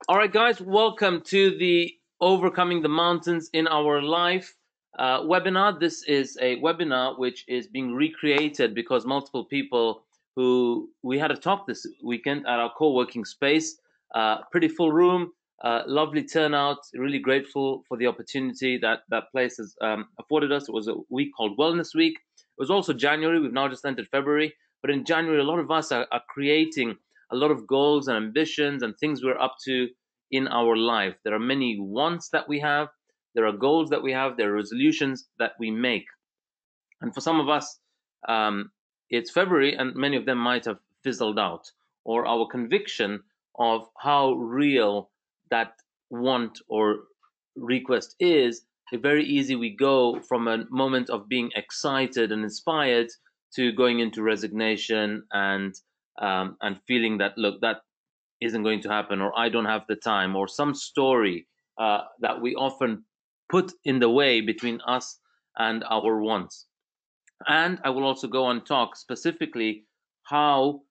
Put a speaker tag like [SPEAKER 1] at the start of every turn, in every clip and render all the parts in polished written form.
[SPEAKER 1] All right, guys, welcome to the Overcoming the Mountains in Our Life webinar. This is a webinar which is being recreated because multiple people who we had a talk this weekend at our co-working space, pretty full room, lovely turnout, really grateful for the opportunity that that place has afforded us. It was a week called Wellness Week. It was also January. We've now just entered February. But in January, a lot of us are creating a lot of goals and ambitions and things we're up to in our life. There are many wants that we have, there are goals that we have, there are resolutions that we make. And for some of us, it's February and many of them might have fizzled out, or our conviction of how real that want or request is. Very easy we go from a moment of being excited and inspired to going into resignation and feeling that, look, that isn't going to happen, or I don't have the time, or some story that we often put in the way between us and our wants. And I will also go and talk specifically how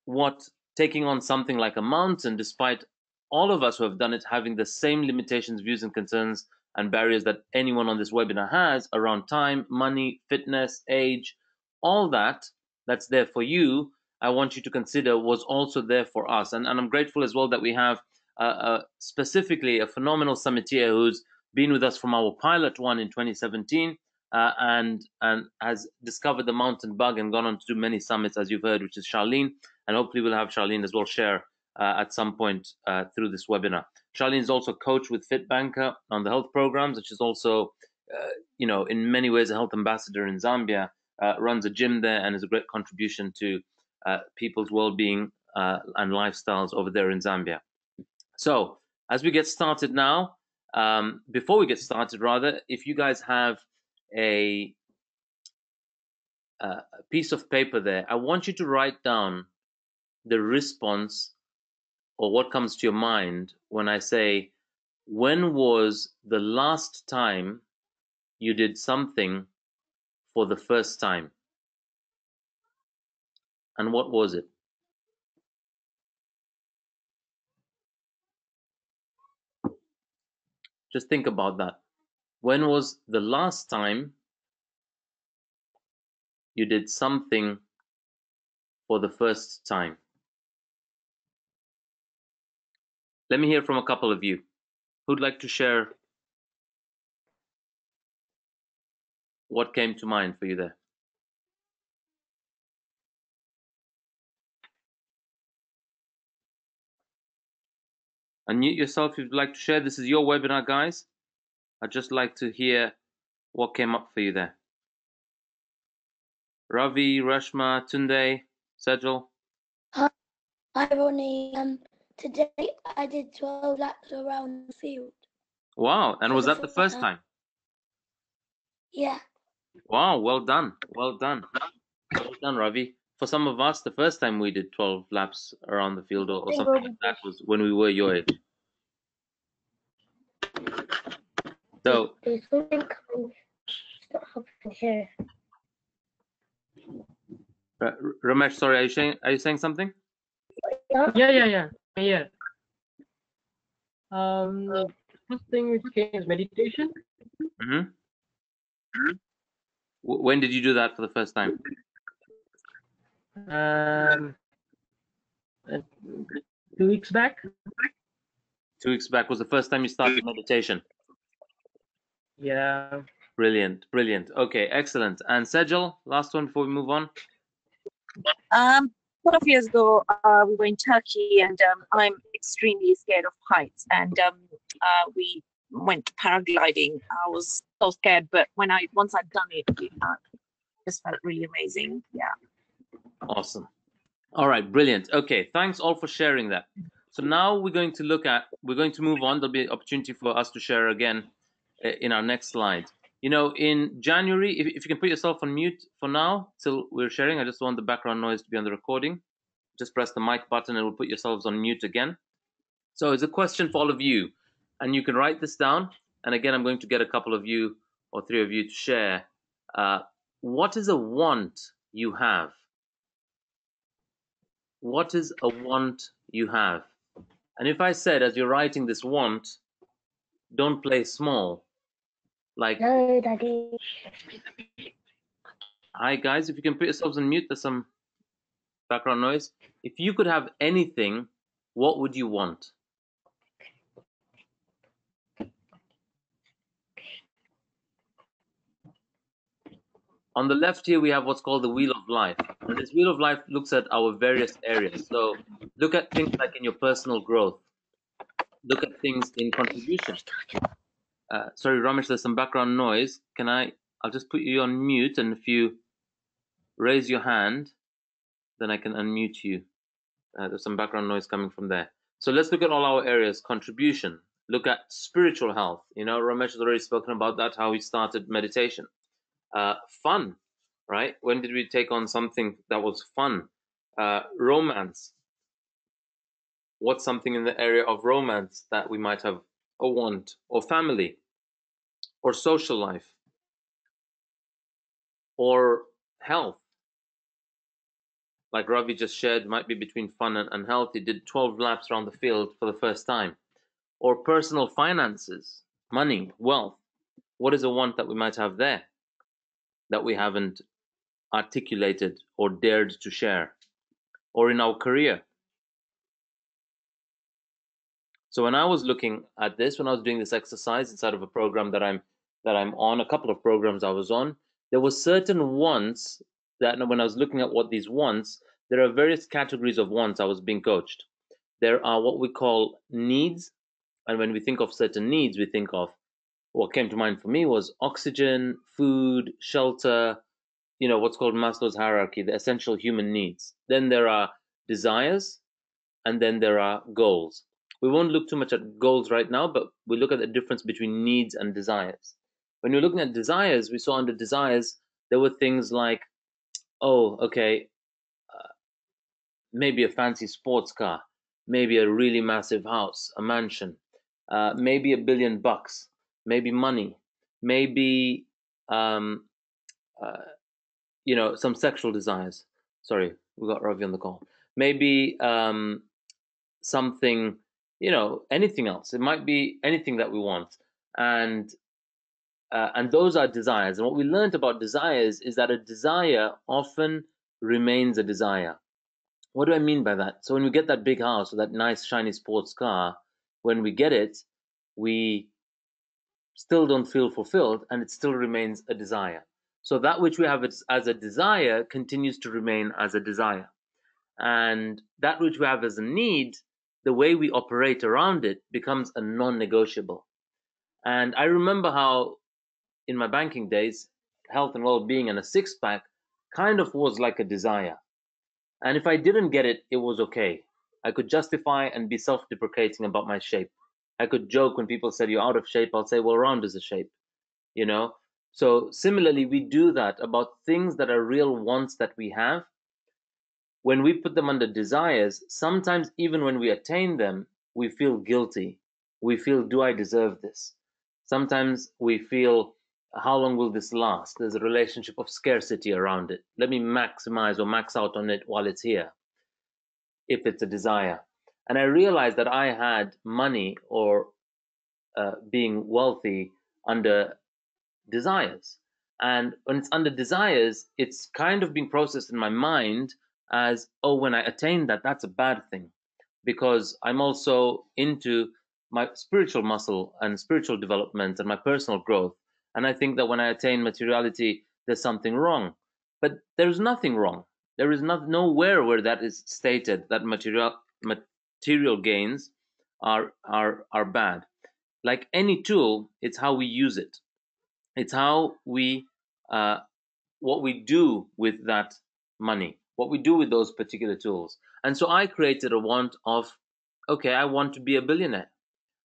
[SPEAKER 1] what taking on something like a mountain, despite all of us who have done it having the same limitations, views, and concerns and barriers that anyone on this webinar has around time, money, fitness, age, all that's there for you, I want you to consider was also there for us. And I'm grateful as well that we have specifically a phenomenal summiteer who's been with us from our pilot one in 2017 and has discovered the mountain bug and gone on to do many summits, as you've heard, which is Charlene. And hopefully we'll have Charlene as well share at some point through this webinar. Charlene is also coach with FITBANKER on the health programs, which is also, in many ways a health ambassador in Zambia, runs a gym there and is a great contribution to people's well-being and lifestyles over there in Zambia. So as we get started now, before we get started rather, if you guys have a piece of paper there, I want you to write down the response or what comes to your mind when I say, when was the last time you did something for the first time? And what was it? Just think about that. When was the last time you did something for the first time? Let me hear from a couple of you. Who'd like to share what came to mind for you there? Unmute yourself if you'd like to share. This is your webinar, guys. I'd just like to hear what came up for you there. Ravi, Rashma, Tunde, Sajal.
[SPEAKER 2] Hi, Ronnie. Today I did 12 laps around the field.
[SPEAKER 1] Wow, and was that the first time?
[SPEAKER 2] Yeah.
[SPEAKER 1] Wow, well done. Well done. Well done, Ravi. For some of us, the first time we did 12 laps around the field or something like that was when we were your age. So,
[SPEAKER 2] there's something coming here.
[SPEAKER 1] Ramesh, sorry, are you saying something?
[SPEAKER 3] Yeah. First thing which came is meditation.
[SPEAKER 1] Mm-hmm. When did you do that for the first time?
[SPEAKER 3] 2 weeks back.
[SPEAKER 1] 2 weeks back was the first time you started meditation.
[SPEAKER 3] Yeah.
[SPEAKER 1] Brilliant, brilliant. Okay, excellent. And Sejal, last one before we move on.
[SPEAKER 4] A couple of years ago, we were in Turkey, and I'm extremely scared of heights. And we went paragliding. I was so scared, but once I'd done it, just felt really amazing. Yeah.
[SPEAKER 1] Awesome. All right, brilliant. Okay, thanks all for sharing that. So now we're going to move on. There'll be an opportunity for us to share again in our next slide. In January, if you can put yourself on mute for now till we're sharing. I just want the background noise to be on the recording. Just press the mic button and we'll put yourselves on mute again. So it's a question for all of you, and you can write this down. And again, I'm going to get a couple of you or three of you to share. What is a want you have? What is a want you have? And if I said, as you're writing this want, don't play small, like,
[SPEAKER 2] No, Daddy.
[SPEAKER 1] hi guys, if you can put yourselves on mute, there's some background noise. If you could have anything, what would you want? On the left here, we have what's called the Wheel of Life. And this Wheel of Life looks at our various areas. So look at things like in your personal growth. Look at things in contribution. Sorry, Ramesh, there's some background noise. I'll just put you on mute, and if you raise your hand, then I can unmute you. There's some background noise coming from there. So let's look at all our areas. Contribution. Look at spiritual health. You know, Ramesh has already spoken about that, how he started meditation. Fun, right? When did we take on something that was fun? Romance. What's something in the area of romance that we might have a want? Or family, or social life, or health. Like Ravi just shared, might be between fun and health. He did 12 laps around the field for the first time. Or personal finances, money, wealth. What is a want that we might have there that we haven't articulated or dared to share? Or in our career. So when I was looking at this, when I was doing this exercise inside of a program that I'm on, a couple of programs I was on, there were certain wants that when I was looking at what these wants, there are various categories of wants I was being coached. There are what we call needs, and when we think of certain needs, we think of what came to mind for me was oxygen, food, shelter, you know, what's called Maslow's hierarchy, the essential human needs. Then there are desires, and then there are goals. We won't look too much at goals right now, but we look at the difference between needs and desires. When you're looking at desires, we saw under desires, there were things like, oh, okay, maybe a fancy sports car, maybe a really massive house, a mansion, maybe $1 billion, maybe money, maybe um, you know, some sexual desires. Sorry, we got Ravi on the call. Maybe something, you know, anything else. It might be anything that we want, and those are desires. And what we learned about desires is that a desire often remains a desire. What do I mean by that? So when we get that big house or that nice shiny sports car, when we get it, we still don't feel fulfilled, and it still remains a desire. So that which we have as a desire continues to remain as a desire. And that which we have as a need, the way we operate around it becomes a non-negotiable. And I remember how in my banking days, health and well-being and a six-pack kind of was like a desire. And if I didn't get it, it was okay. I could justify and be self-deprecating about my shape. I could joke when people said you're out of shape. I'll say, well, round is a shape, you know? So similarly, we do that about things that are real wants that we have. When we put them under desires, sometimes even when we attain them, we feel guilty. We feel, do I deserve this? Sometimes we feel, how long will this last? There's a relationship of scarcity around it. Let me maximize or max out on it while it's here, if it's a desire. And I realized that I had money or being wealthy under desires. And when it's under desires, it's kind of being processed in my mind as, oh, when I attain that, that's a bad thing. Because I'm also into my spiritual muscle and spiritual development and my personal growth. And I think that when I attain materiality, there's something wrong. But there's nothing wrong. There is nowhere where that is stated that material gains are bad. Like any tool, it's how we use it. It's how we, what we do with that money, what we do with those particular tools. And so I created a want of, okay, I want to be a billionaire.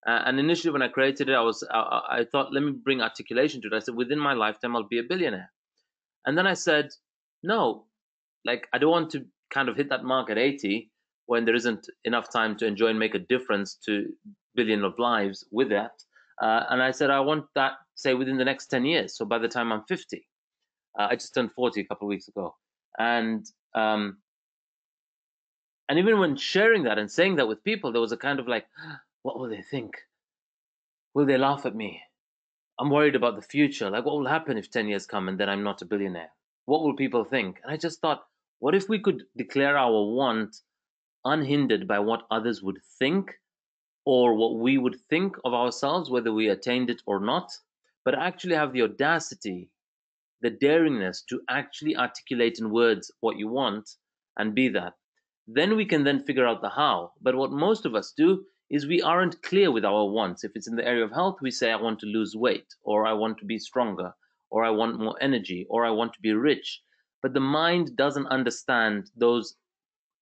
[SPEAKER 1] And initially, when I created it, I thought, let me bring articulation to it. I said, within my lifetime, I'll be a billionaire. And then I said, no, like I don't want to kind of hit that mark at 80 when there isn't enough time to enjoy and make a difference to billion of lives with that. And I said, I want that, say, within the next 10 years. So by the time I'm 50, I just turned 40 a couple of weeks ago. And And even when sharing that and saying that with people, there was a kind of like, what will they think? Will they laugh at me? I'm worried about the future. Like, what will happen if 10 years come and then I'm not a billionaire? What will people think? And I just thought, what if we could declare our want unhindered by what others would think or what we would think of ourselves, whether we attained it or not, but actually have the audacity, the daringness to actually articulate in words what you want and be that. Then we can then figure out the how. But what most of us do is we aren't clear with our wants. If it's in the area of health, we say, I want to lose weight, or I want to be stronger, or I want more energy, or I want to be rich. But the mind doesn't understand those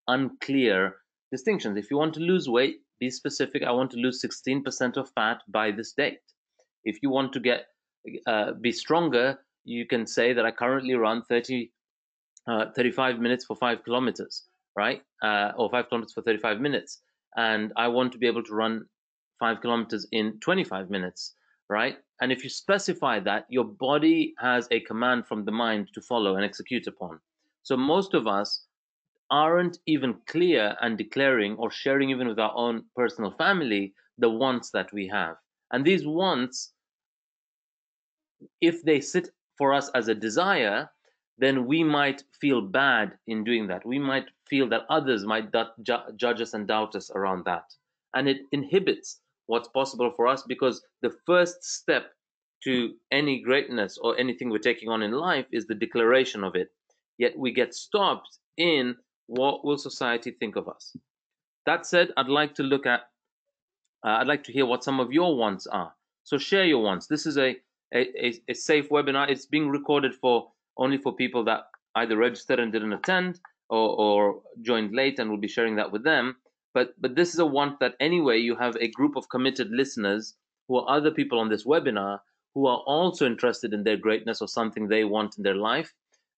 [SPEAKER 1] unclear distinctions. If you want to lose weight, be specific. I want to lose 16% of fat by this date. If you want to be stronger, you can say that I currently run 35 minutes for 5 kilometers, right? Or 5 kilometers for 35 minutes. And I want to be able to run 5 kilometers in 25 minutes, right? And if you specify that, your body has a command from the mind to follow and execute upon. So most of us aren't even clear and declaring or sharing even with our own personal family the wants that we have. And these wants, if they sit for us as a desire, then we might feel bad in doing that. We might feel that others might judge us and doubt us around that. And it inhibits what's possible for us, because the first step to any greatness or anything we're taking on in life is the declaration of it. Yet we get stopped in what will society think of us. That said, I'd like to hear what some of your wants are. So share your wants. This is a safe webinar. It's being recorded only for people that either registered and didn't attend or joined late, and we'll be sharing that with them. But this is a want that anyway, you have a group of committed listeners who are other people on this webinar who are also interested in their greatness or something they want in their life,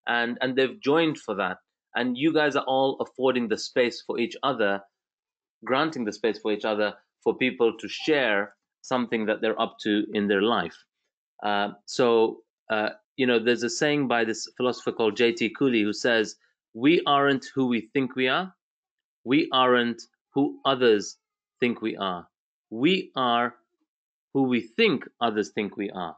[SPEAKER 1] and they've joined for that. And you guys are all affording the space for each other, granting the space for each other, for people to share something that they're up to in their life. There's a saying by this philosopher called J.T. Cooley who says, we aren't who we think we are. We aren't who others think we are. We are who we think others think we are.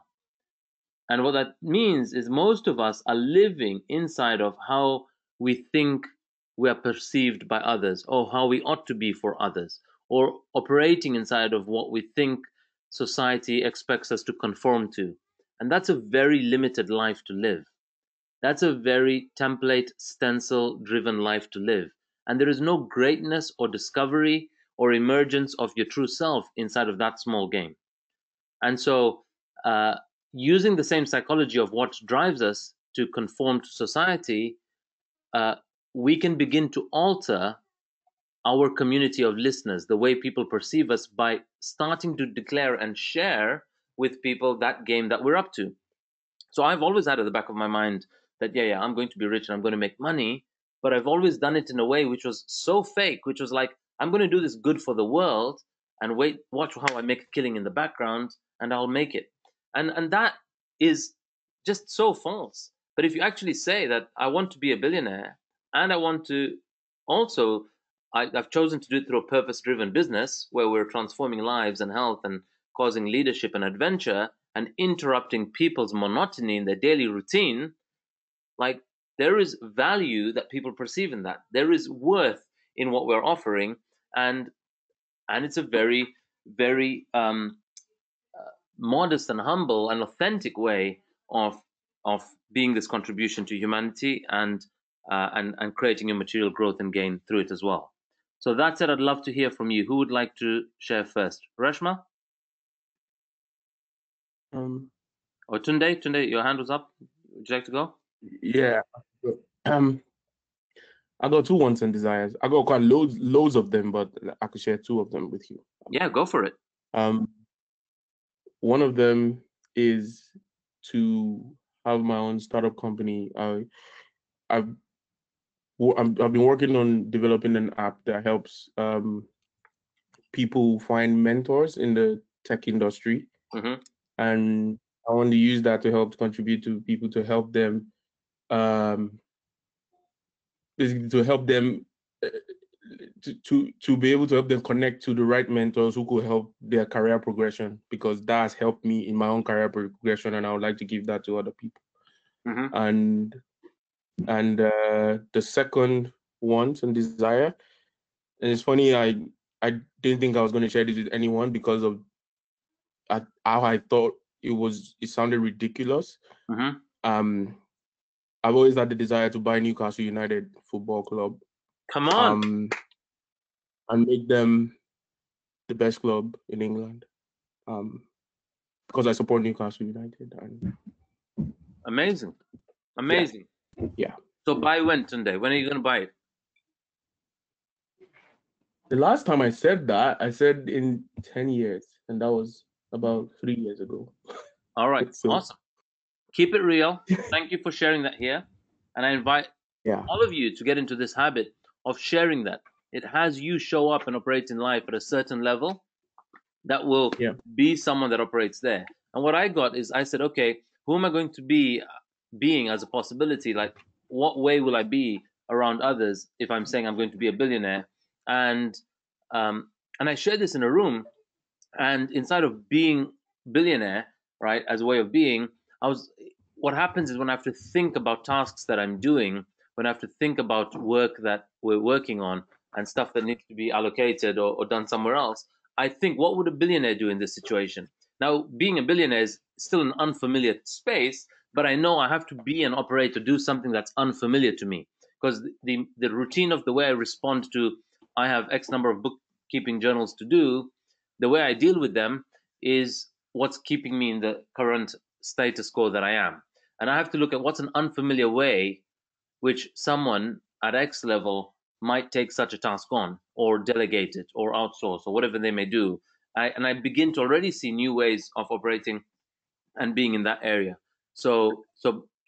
[SPEAKER 1] And what that means is most of us are living inside of how we think we are perceived by others, or how we ought to be for others, or operating inside of what we think society expects us to conform to. And that's a very limited life to live. That's a very template, stencil driven life to live. And there is no greatness or discovery or emergence of your true self inside of that small game. And so, using the same psychology of what drives us to conform to society, we can begin to alter our community of listeners, the way people perceive us, by starting to declare and share with people that game that we're up to. So I've always had at the back of my mind that, yeah, I'm going to be rich and I'm going to make money, but I've always done it in a way which was so fake, which was like, I'm going to do this good for the world and watch how I make a killing in the background and I'll make it. And that is just so false. But if you actually say that I want to be a billionaire and I want to also, I've chosen to do it through a purpose-driven business where we're transforming lives and health and causing leadership and adventure and interrupting people's monotony in their daily routine, like, there is value that people perceive in that. There is worth in what we're offering, and it's a very, very modest and humble and authentic way of being this contribution to humanity and creating a material growth and gain through it as well. So that said, I'd love to hear from you. Who would like to share first? Reshma? Or Tunde? Tunde, your hand was up. Would you like to go?
[SPEAKER 5] Yeah. I got two wants and desires. I got quite loads of them, but I could share two of them with you.
[SPEAKER 1] Yeah, go for it.
[SPEAKER 5] One of them is to have my own startup company. I've been working on developing an app that helps people find mentors in the tech industry, and I want to use that to help contribute to people, to help them, basically to help them to be able to help them connect to the right mentors who could help their career progression, because that has helped me in my own career progression, and I would like to give that to other people. And the second want and desire, and it's funny, I didn't think I was going to share this with anyone because of how I thought it sounded ridiculous. I've always had the desire to buy Newcastle United Football Club.
[SPEAKER 1] Come on.
[SPEAKER 5] And make them the best club in England. Because I support Newcastle United. And
[SPEAKER 1] Amazing.
[SPEAKER 5] Yeah.
[SPEAKER 1] So by when, Tunde? When are you going to buy it?
[SPEAKER 5] The last time I said that, I said in 10 years, and that was about 3 years ago.
[SPEAKER 1] All right.
[SPEAKER 5] So,
[SPEAKER 1] awesome. Keep it real. Thank you for sharing that here. And I invite all of you to get into this habit of sharing that. It has you show up and operate in life at a certain level that will be someone that operates there. And what I got is I said, okay, who am I going to be being as a possibility? Like, what way will I be around others if I'm saying I'm going to be a billionaire? And I shared this in a room, and inside of being billionaire, right, as a way of being, what happens is when I have to think about tasks that I'm doing, when I have to think about work that we're working on and stuff that needs to be allocated or done somewhere else, I think, what would a billionaire do in this situation? Now, being a billionaire is still an unfamiliar space, but I know I have to be an operator, do something that's unfamiliar to me, because the routine of the way I respond to, I have X number of bookkeeping journals to do, the way I deal with them is what's keeping me in the current status quo that I am. And I have to look at what's an unfamiliar way which someone at X level might take such a task on, or delegate it, or outsource, or whatever they may do. And I begin to already see new ways of operating and being in that area. So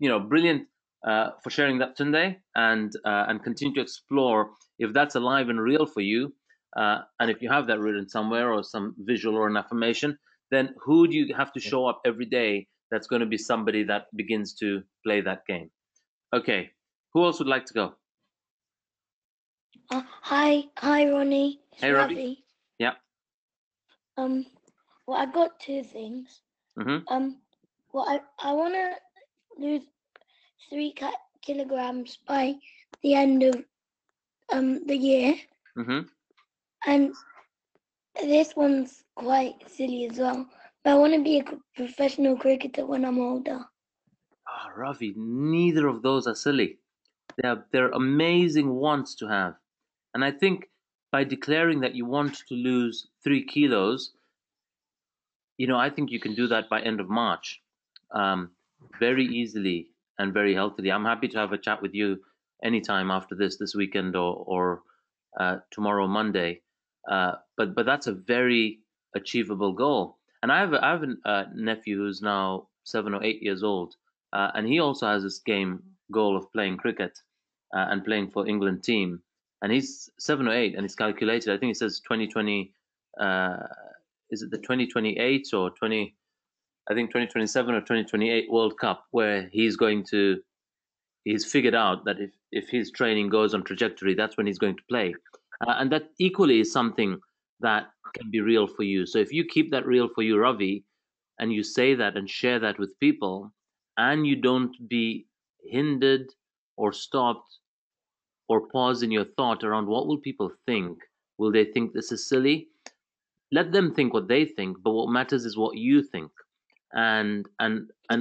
[SPEAKER 1] brilliant for sharing that, Tunde, and continue to explore if that's alive and real for you. And if you have that written somewhere, or some visual or an affirmation, then who do you have to show up every day that's going to be somebody that begins to play that game? Okay, who else would like to go?
[SPEAKER 2] Hi, Ronnie. It's
[SPEAKER 1] Hey, Ravi. Yeah.
[SPEAKER 2] Well, I got two things. Well, I want to lose 3 kilograms by the end of the year. And this one's quite silly as well. But I want to be a professional cricketer when I'm older.
[SPEAKER 1] Ravi, neither of those are silly. They're amazing wants to have. And I think by declaring that you want to lose 3 kilos, I think you can do that by end of March, very easily and very healthily. I'm happy to have a chat with you anytime after this weekend, or tomorrow, Monday. But that's a very achievable goal. And I have a nephew who's now 7 or 8 years old, and he also has this goal of playing cricket and playing for England team. And he's 7 or 8, and he's calculated. I think it says 2020. Is it the 2028 or 2027 or 2028 World Cup, where he's figured out that if his training goes on trajectory, that's when he's going to play. And that equally is something that can be real for you. So if you keep that real for you, Ravi, and you say that and share that with people, and you don't be hindered or stopped or pause in your thought around what will people think? Will they think this is silly? Let them think what they think, but what matters is what you think. And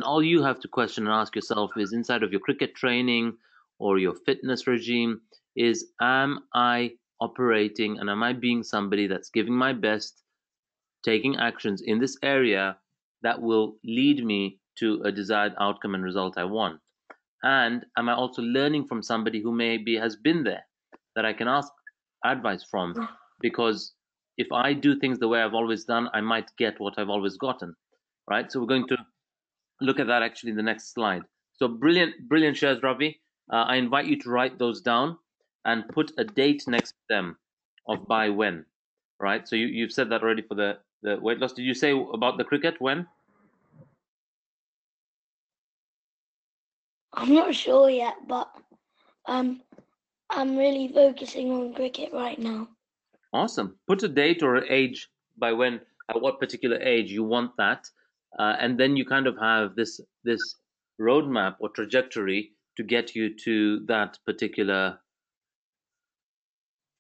[SPEAKER 1] all you have to question and ask yourself is, inside of your cricket training or your fitness regime, is, am I operating and am I being somebody that's giving my best, taking actions in this area that will lead me to a desired outcome and result I want? And am I also learning from somebody who maybe has been there, that I can ask advice from? Because if I do things the way I've always done, I might get what I've always gotten, right? So we're going to look at that actually in the next slide. So brilliant shares, Ravi. I invite you to write those down and put a date next to them of by when, right? So you've said that already for the weight loss. Did you say about the cricket when?
[SPEAKER 2] I'm not sure yet, but I I'm really focusing on cricket right now.
[SPEAKER 1] Awesome. Put a date or an age by when, at what particular age you want that, and then you kind of have this roadmap or trajectory to get you to that particular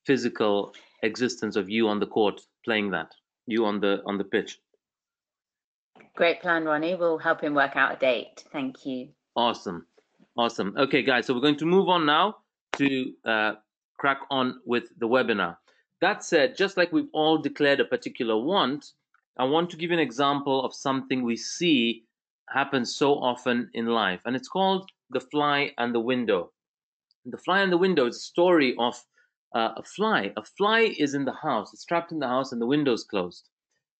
[SPEAKER 1] physical existence of you on the court playing that, you on the pitch.
[SPEAKER 6] Great plan, Ronnie. We'll help him work out a date. Thank you.
[SPEAKER 1] Awesome. Okay, guys, so we're going to move on now to crack on with the webinar. That said, just like we've all declared a particular want, I want to give you an example of something we see happen so often in life, and it's called the fly and the window. The fly and the window is a story of a fly. A fly is in the house, it's trapped in the house, and the window's closed.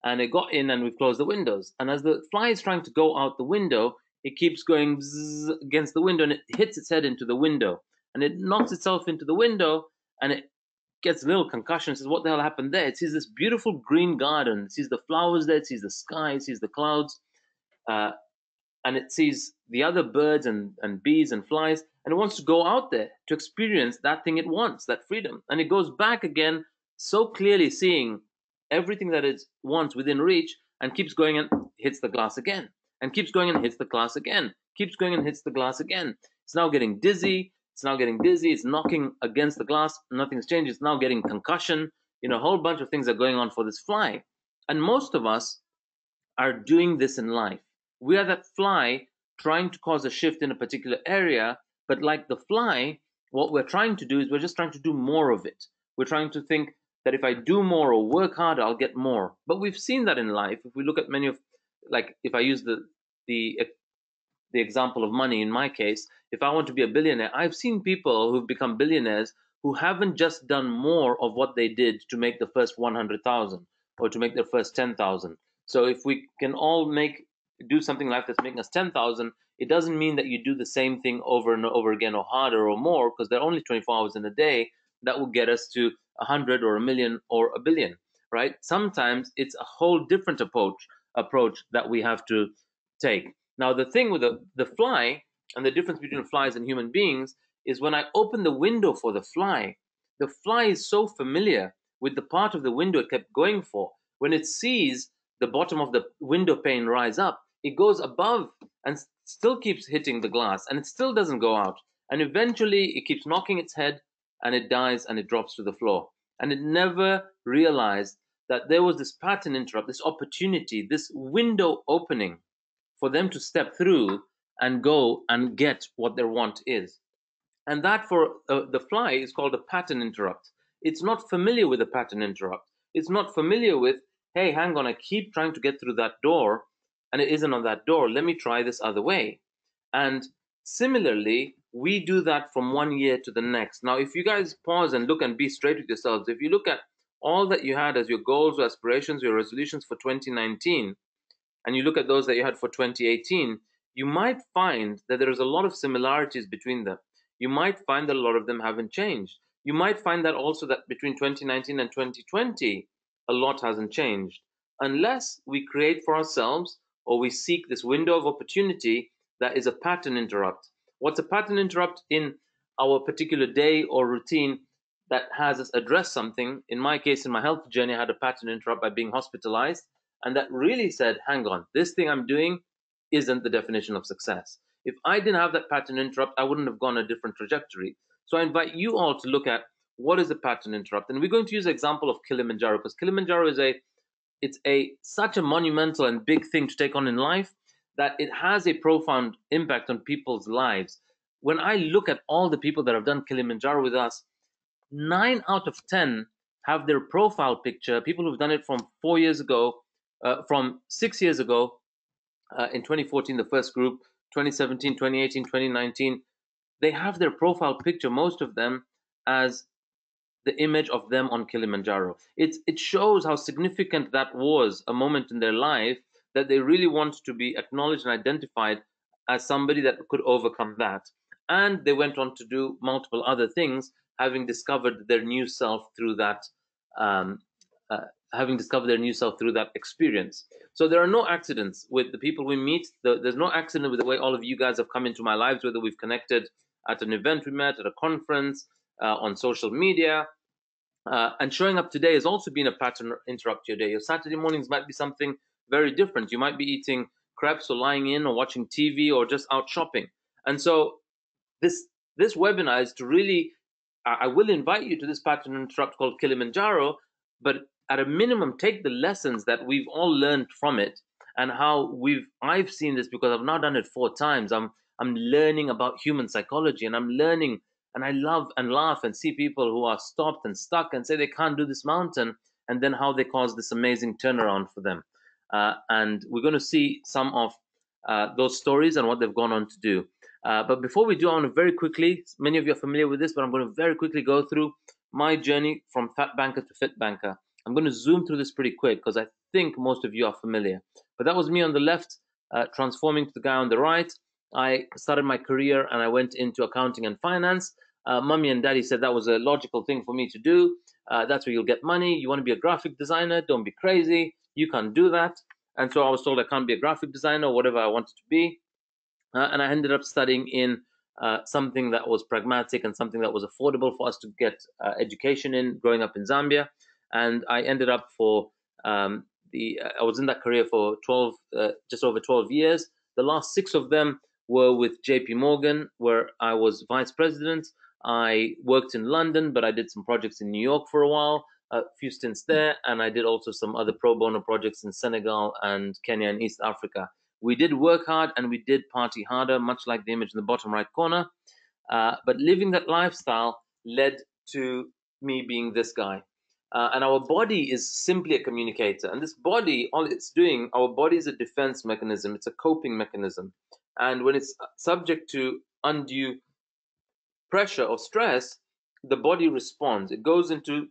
[SPEAKER 1] And it got in, and we've closed the windows. And as the fly is trying to go out the window, it keeps going bzzz against the window, and it hits its head into the window. And it knocks itself into the window, and it gets a little concussion. It says, what the hell happened there? It sees this beautiful green garden. It sees the flowers there. It sees the sky. It sees the clouds. And it sees the other birds and bees and flies, and it wants to go out there to experience that thing it wants, that freedom. And it goes back again, so clearly seeing everything that it wants within reach, and keeps going and hits the glass again, and keeps going and hits the glass again, keeps going and hits the glass again. It's now getting dizzy. It's knocking against the glass. Nothing's changed. It's now getting concussion. A whole bunch of things are going on for this fly. And most of us are doing this in life. We are that fly trying to cause a shift in a particular area, but like the fly, what we're trying to do is we're just trying to do more of it. We're trying to think that if I do more or work harder, I'll get more. But we've seen that in life. If we look at many of, like if I use the example of money in my case, if I want to be a billionaire, I've seen people who've become billionaires who haven't just done more of what they did to make the first 100,000 or to make their first 10,000. So if we can all do something in life that's making us 10,000, it doesn't mean that you do the same thing over and over again or harder or more, because there are only 24 hours in a day that will get us to 100 or a million or a billion, right? Sometimes it's a whole different approach that we have to take. Now, the thing with the fly, and the difference between flies and human beings, is when I open the window for the fly is so familiar with the part of the window it kept going for. When it sees the bottom of the window pane rise up, it goes above and still keeps hitting the glass, and it still doesn't go out. And eventually it keeps knocking its head, and it dies, and it drops to the floor. And it never realized that there was this pattern interrupt, this opportunity, this window opening for them to step through and go and get what their want is. And that for the fly is called a pattern interrupt. It's not familiar with a pattern interrupt. It's not familiar with, hey, hang on, I keep trying to get through that door and it isn't on that door. Let me try this other way. And similarly, we do that from one year to the next. Now, if you guys pause and look and be straight with yourselves, if you look at all that you had as your goals or aspirations, your resolutions for 2019, and you look at those that you had for 2018, you might find that there is a lot of similarities between them. You might find that a lot of them haven't changed. You might find that also that between 2019 and 2020, a lot hasn't changed, unless we create for ourselves or we seek this window of opportunity that is a pattern interrupt. What's a pattern interrupt in our particular day or routine that has us address something? In my case, in my health journey, I had a pattern interrupt by being hospitalized, and that really said, hang on, this thing I'm doing isn't the definition of success. If I didn't have that pattern interrupt, I wouldn't have gone a different trajectory. So I invite you all to look at what is a pattern interrupt. And we're going to use the example of Kilimanjaro, because Kilimanjaro is such a monumental and big thing to take on in life that it has a profound impact on people's lives. When I look at all the people that have done Kilimanjaro with us, 9 out of 10 have their profile picture, people who've done it from 4 years ago, from 6 years ago, in 2014, the first group, 2017, 2018, 2019, they have their profile picture, most of them, as the image of them on Kilimanjaro. It shows how significant that was, a moment in their life, that they really want to be acknowledged and identified as somebody that could overcome that. And they went on to do multiple other things, having discovered their new self through that experience. So there are no accidents with the people we meet. There's no accident with the way all of you guys have come into my lives, whether we've connected at an event we met, at a conference, on social media. And showing up today has also been a pattern to interrupt your day. Your Saturday mornings might be something very different. You might be eating crepes or lying in or watching TV or just out shopping. And so this webinar is to really, I will invite you to this pattern interrupt called Kilimanjaro, but at a minimum, take the lessons that we've all learned from it and how I've seen this because I've now done it 4 times. I'm learning about human psychology, and I'm learning, and I love and laugh and see people who are stopped and stuck and say they can't do this mountain, and then how they cause this amazing turnaround for them. And we're going to see some of those stories and what they've gone on to do. But before we do, I want to very quickly, many of you are familiar with this, but I'm going to very quickly go through my journey from FatBanker to FITBanker. I'm going to zoom through this pretty quick because I think most of you are familiar. But that was me on the left, transforming to the guy on the right. I started my career and I went into accounting and finance. Mummy and daddy said that was a logical thing for me to do. That's where you'll get money. You want to be a graphic designer? Don't be crazy. You can't do that. And so I was told I can't be a graphic designer or whatever I wanted to be. And I ended up studying in something that was pragmatic and something that was affordable for us to get education in, growing up in Zambia. And I ended up I was in that career for just over 12 years. The last 6 of them were with JP Morgan, where I was vice president. I worked in London, but I did some projects in New York for a while, a few stints there, and I did also some other pro bono projects in Senegal and Kenya and East Africa. We did work hard and we did party harder, much like the image in the bottom right corner. But living that lifestyle led to me being this guy. And our body is simply a communicator. And this body, all it's doing, our body is a defense mechanism. It's a coping mechanism. And when it's subject to undue pressure or stress, the body responds. It goes into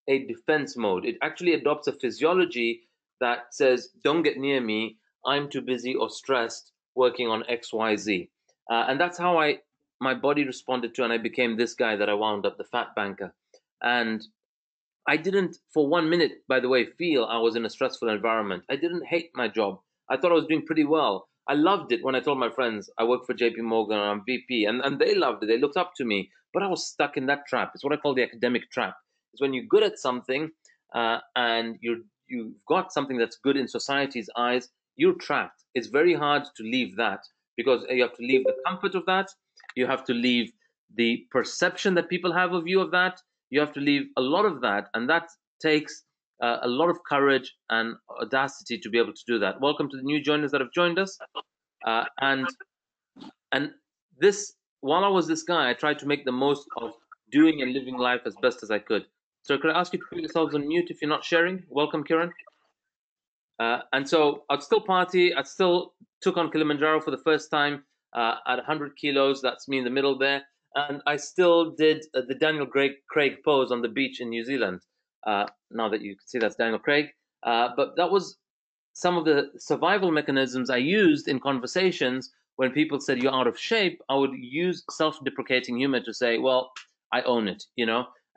[SPEAKER 1] a defense mode. It actually adopts a physiology that says, don't get near me. I'm too busy or stressed working on X, Y, Z. And that's how my body responded to, and I became this guy that I wound up, the fat banker. And I didn't, for 1 minute, by the way, feel I was in a stressful environment. I didn't hate my job. I thought I was doing pretty well. I loved it when I told my friends I work for JP Morgan and I'm VP, and they loved it. They looked up to me, but I was stuck in that trap. It's what I call the academic trap. It's when you're good at something and you've got something that's good in society's eyes, you're trapped. It's very hard to leave that because you have to leave the comfort of that. You have to leave the perception that people have of you of that. You have to leave a lot of that, and that takes a lot of courage and audacity to be able to do that. Welcome to the new joiners that have joined us. And this, while I was this guy, I tried to make the most of doing and living life as best as I could. So could I ask you to put yourselves on mute if you're not sharing? Welcome, Kiran. And so I'd still party. I still took on Kilimanjaro for the first time at 100 kilos. That's me in the middle there. And I still did the Daniel Craig pose on the beach in New Zealand. Now that you can see that's Daniel Craig. But that was some of the survival mechanisms I used in conversations when people said you're out of shape. I would use self-deprecating humor to say, well, I own it,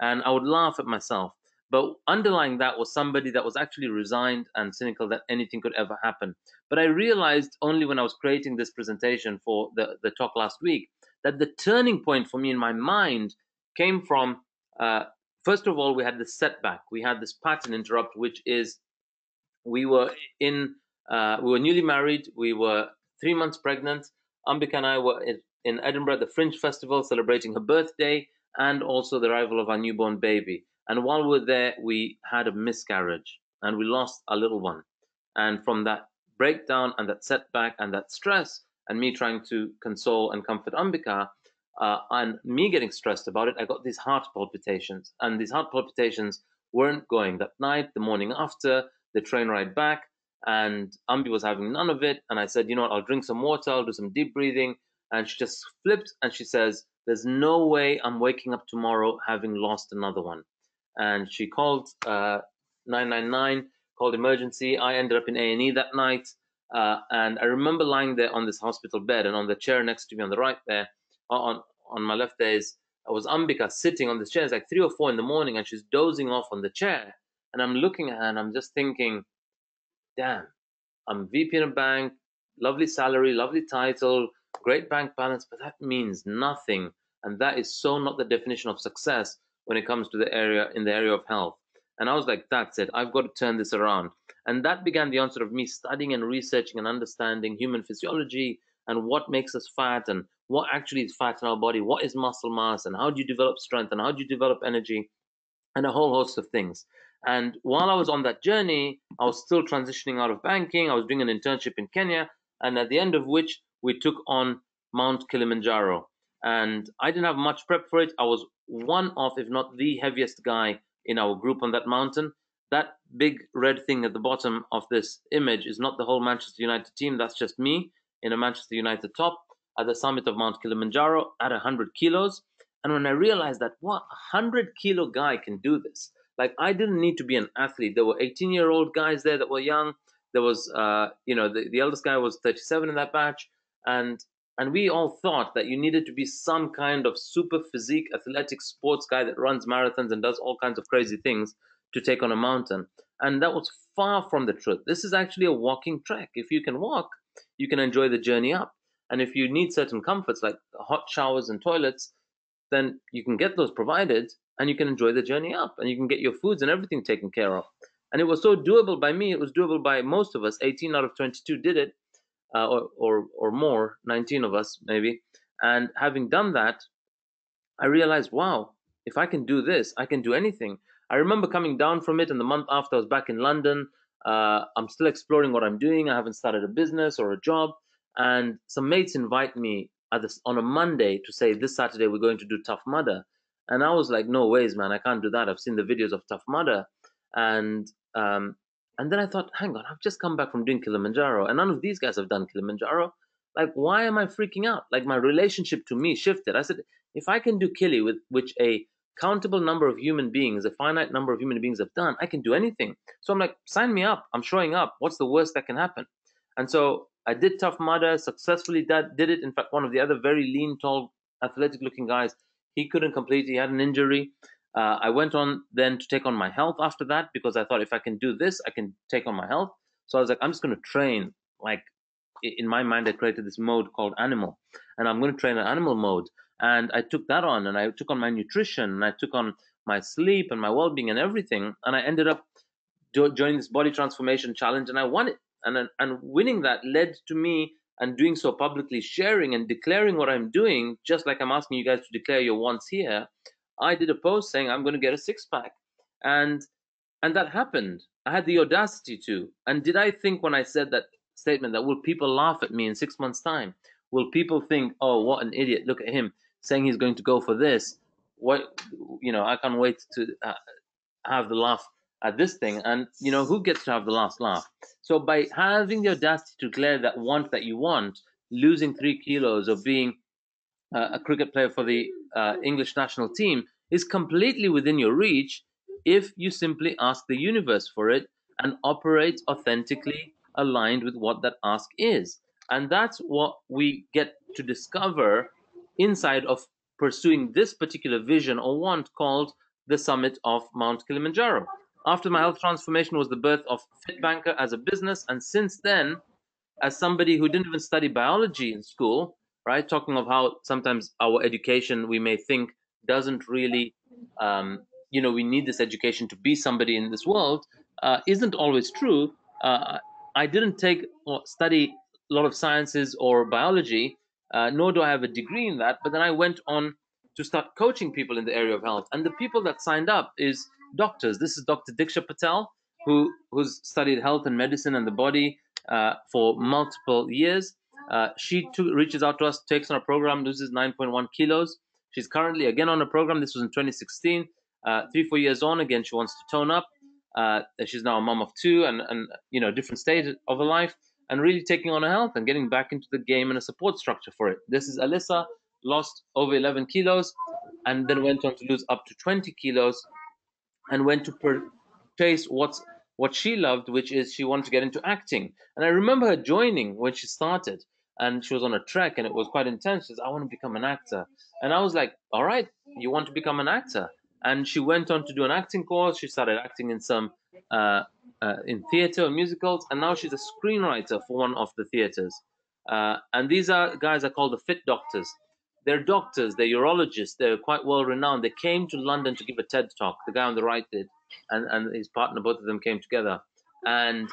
[SPEAKER 1] and I would laugh at myself. But underlying that was somebody that was actually resigned and cynical that anything could ever happen. But I realized only when I was creating this presentation for the talk last week that the turning point for me in my mind came from, first of all, we had this setback. We had this pattern interrupt, which is we were newly married. We were 3 months pregnant. Ambika and I were in Edinburgh at the Fringe Festival celebrating her birthday and also the arrival of our newborn baby. And while we were there, we had a miscarriage and we lost our little one. And from that breakdown and that setback and that stress and me trying to console and comfort Ambika and me getting stressed about it, I got these heart palpitations. And these heart palpitations weren't going. That night, the morning after, the train ride back, and Ambi was having none of it. And I said, you know what, I'll drink some water, I'll do some deep breathing. And she just flipped and she says, there's no way I'm waking up tomorrow having lost another one. And she called 999, called emergency. I ended up in A&E that night. And I remember lying there on this hospital bed, and on the chair next to me on the right there, on my left there was Ambika sitting on this chair. It's like 3 or 4 in the morning, and she's dozing off on the chair. And I'm looking at her and I'm just thinking, damn, I'm VP in a bank, lovely salary, lovely title, great bank balance, but that means nothing and that is so not the definition of success when it comes to the area of health. And I was like, that's it, I've got to turn this around. And that began the onset of me studying and researching and understanding human physiology and what makes us fat and what actually is fat in our body, what is muscle mass, and how do you develop strength and how do you develop energy, and a whole host of things. And while I was on that journey, I was still transitioning out of banking. I was doing an internship in Kenya, and at the end of which we took on Mount Kilimanjaro. And I didn't have much prep for it. I was one of, if not the heaviest guy in our group on that mountain. That big red thing at the bottom of this image is not the whole Manchester United team. That's just me in a Manchester United top at the summit of Mount Kilimanjaro at 100 kilos. And when I realized that, what, 100-kilo guy can do this? Like, I didn't need to be an athlete. There were 18-year-old guys there that were young. There was, the eldest guy was 37 in that batch. And we all thought that you needed to be some kind of super physique, athletic sports guy that runs marathons and does all kinds of crazy things to take on a mountain. And that was far from the truth. This is actually a walking trek. If you can walk, you can enjoy the journey up. And if you need certain comforts like hot showers and toilets, then you can get those provided and you can enjoy the journey up and you can get your foods and everything taken care of. And it was so doable by me. It was doable by most of us. 18 out of 22 did it, or more, 19 of us maybe. And having done that, I realized, wow, if I can do this, I can do anything. I remember coming down from it, and the month after I was back in London. I'm still exploring what I'm doing. I haven't started a business or a job. And some mates invite me on a Monday to say, this Saturday we're going to do Tough Mudder. And I was like, no ways, man, I can't do that. I've seen the videos of Tough Mudder. And then I thought, hang on, I've just come back from doing Kilimanjaro, and none of these guys have done Kilimanjaro. Like, why am I freaking out? Like, my relationship to me shifted. I said, if I can do Kili, with which a countable number of human beings, a finite number of human beings have done, I can do anything. So I'm like, sign me up. I'm showing up. What's the worst that can happen? And so I did Tough Mudder, successfully did it. In fact, one of the other very lean, tall, athletic-looking guys, he couldn't complete. He had an injury. I went on then to take on my health after that, because I thought if I can do this, I can take on my health. So I was like, I'm just going to train. Like, in my mind, I created this mode called animal, and I'm going to train an animal mode. And I took that on, and I took on my nutrition, and I took on my sleep and my well-being and everything. And I ended up joining this body transformation challenge, and I won it. And winning that led to me, and doing so publicly, sharing and declaring what I'm doing, just like I'm asking you guys to declare your wants here. I did a post saying I'm going to get a six-pack, and that happened. I had the audacity to. And did I think when I said that statement that will people laugh at me in 6 months' time? Will people think, oh, what an idiot, look at him saying he's going to go for this? What, I can't wait to have the laugh at this thing. And who gets to have the last laugh? So by having the audacity to declare that want that you want, losing 3 kilos or being a cricket player for the English national team is completely within your reach if you simply ask the universe for it and operate authentically aligned with what that ask is. And that's what we get to discover inside of pursuing this particular vision or want called the summit of Mount Kilimanjaro. After my health transformation was the birth of FITBANKER as a business, and since then, as somebody who didn't even study biology in school, right? Talking of how sometimes our education, we may think, doesn't really, we need this education to be somebody in this world, isn't always true. I didn't study a lot of sciences or biology, nor do I have a degree in that. But then I went on to start coaching people in the area of health. And the people that signed up is doctors. This is Dr. Diksha Patel, who's studied health and medicine and the body for multiple years. She reaches out to us, takes on a program, loses 9.1 kilos. She's currently again on a program. This was in 2016. 3-4 years on, again, she wants to tone up. She's now a mom of 2 and different stage of her life, and really taking on her health and getting back into the game and a support structure for it. This is Alyssa, lost over 11 kilos and then went on to lose up to 20 kilos and went to chase what she loved, which is she wanted to get into acting. And I remember her joining when she started, and she was on a trek and it was quite intense. She said, I want to become an actor. And I was like, all right, you want to become an actor? And she went on to do an acting course. She started acting in some in theater and musicals, and now she's a screenwriter for one of the theaters. And these guys are called the Fit Doctors. They're doctors, they're urologists, they're quite well renowned. They came to London to give a TED talk. The guy on the right did, and his partner, both of them came together. And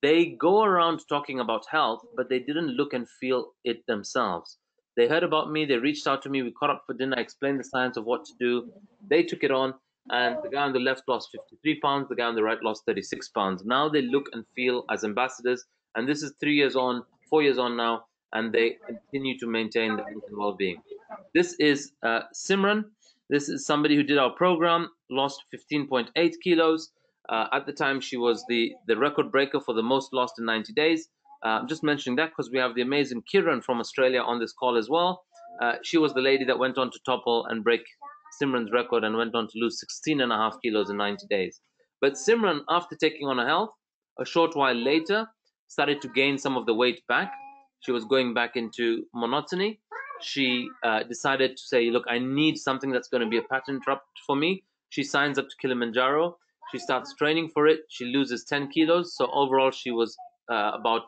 [SPEAKER 1] they go around talking about health, but they didn't look and feel it themselves. They heard about me, they reached out to me, we caught up for dinner, I explained the science of what to do. They took it on, and the guy on the left lost 53 pounds, the guy on the right lost 36 pounds. Now they look and feel as ambassadors, and this is 3 years on, 4 years on now, and they continue to maintain their health and well-being. This is Simran. This is somebody who did our program, lost 15.8 kilos. At the time, she was the record breaker for the most lost in 90 days. I'm just mentioning that because we have the amazing Kiran from Australia on this call as well. She was the lady that went on to topple and break Simran's record and went on to lose 16.5 kilos in 90 days. But Simran, after taking on her health, a short while later, started to gain some of the weight back. She was going back into monotony. She decided to say, look, I need something that's going to be a pattern interrupt for me. She signs up to Kilimanjaro. She starts training for it. She loses 10 kilos. So overall, she was about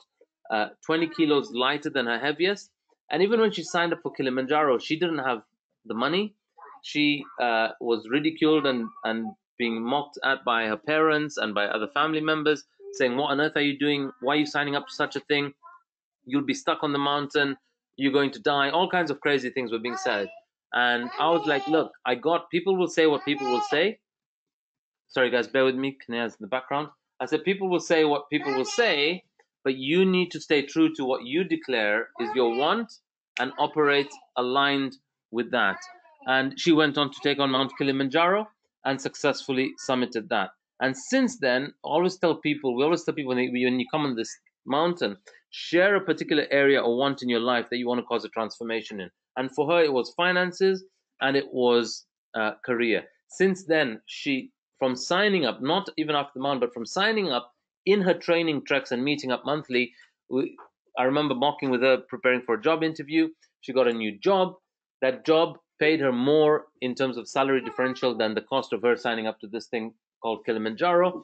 [SPEAKER 1] 20 kilos lighter than her heaviest. And even when she signed up for Kilimanjaro, she didn't have the money. She was ridiculed and being mocked at by her parents and by other family members, saying, what on earth are you doing? Why are you signing up to such a thing? You'll be stuck on the mountain. You're going to die. All kinds of crazy things were being said. And I was like, look, people will say what people will say. Sorry, guys, bear with me. Kanaya's in the background. I said, people will say what people will say, but you need to stay true to what you declare is your want and operate aligned with that. And she went on to take on Mount Kilimanjaro and successfully summited that. And since then, we always tell people when you come on this mountain, share a particular area or want in your life that you want to cause a transformation in. And for her, it was finances and it was career. Since then, from signing up, not even after the mount, but from signing up in her training treks and meeting up monthly, I remember mocking with her, preparing for a job interview. She got a new job. That job paid her more in terms of salary differential than the cost of her signing up to this thing called Kilimanjaro.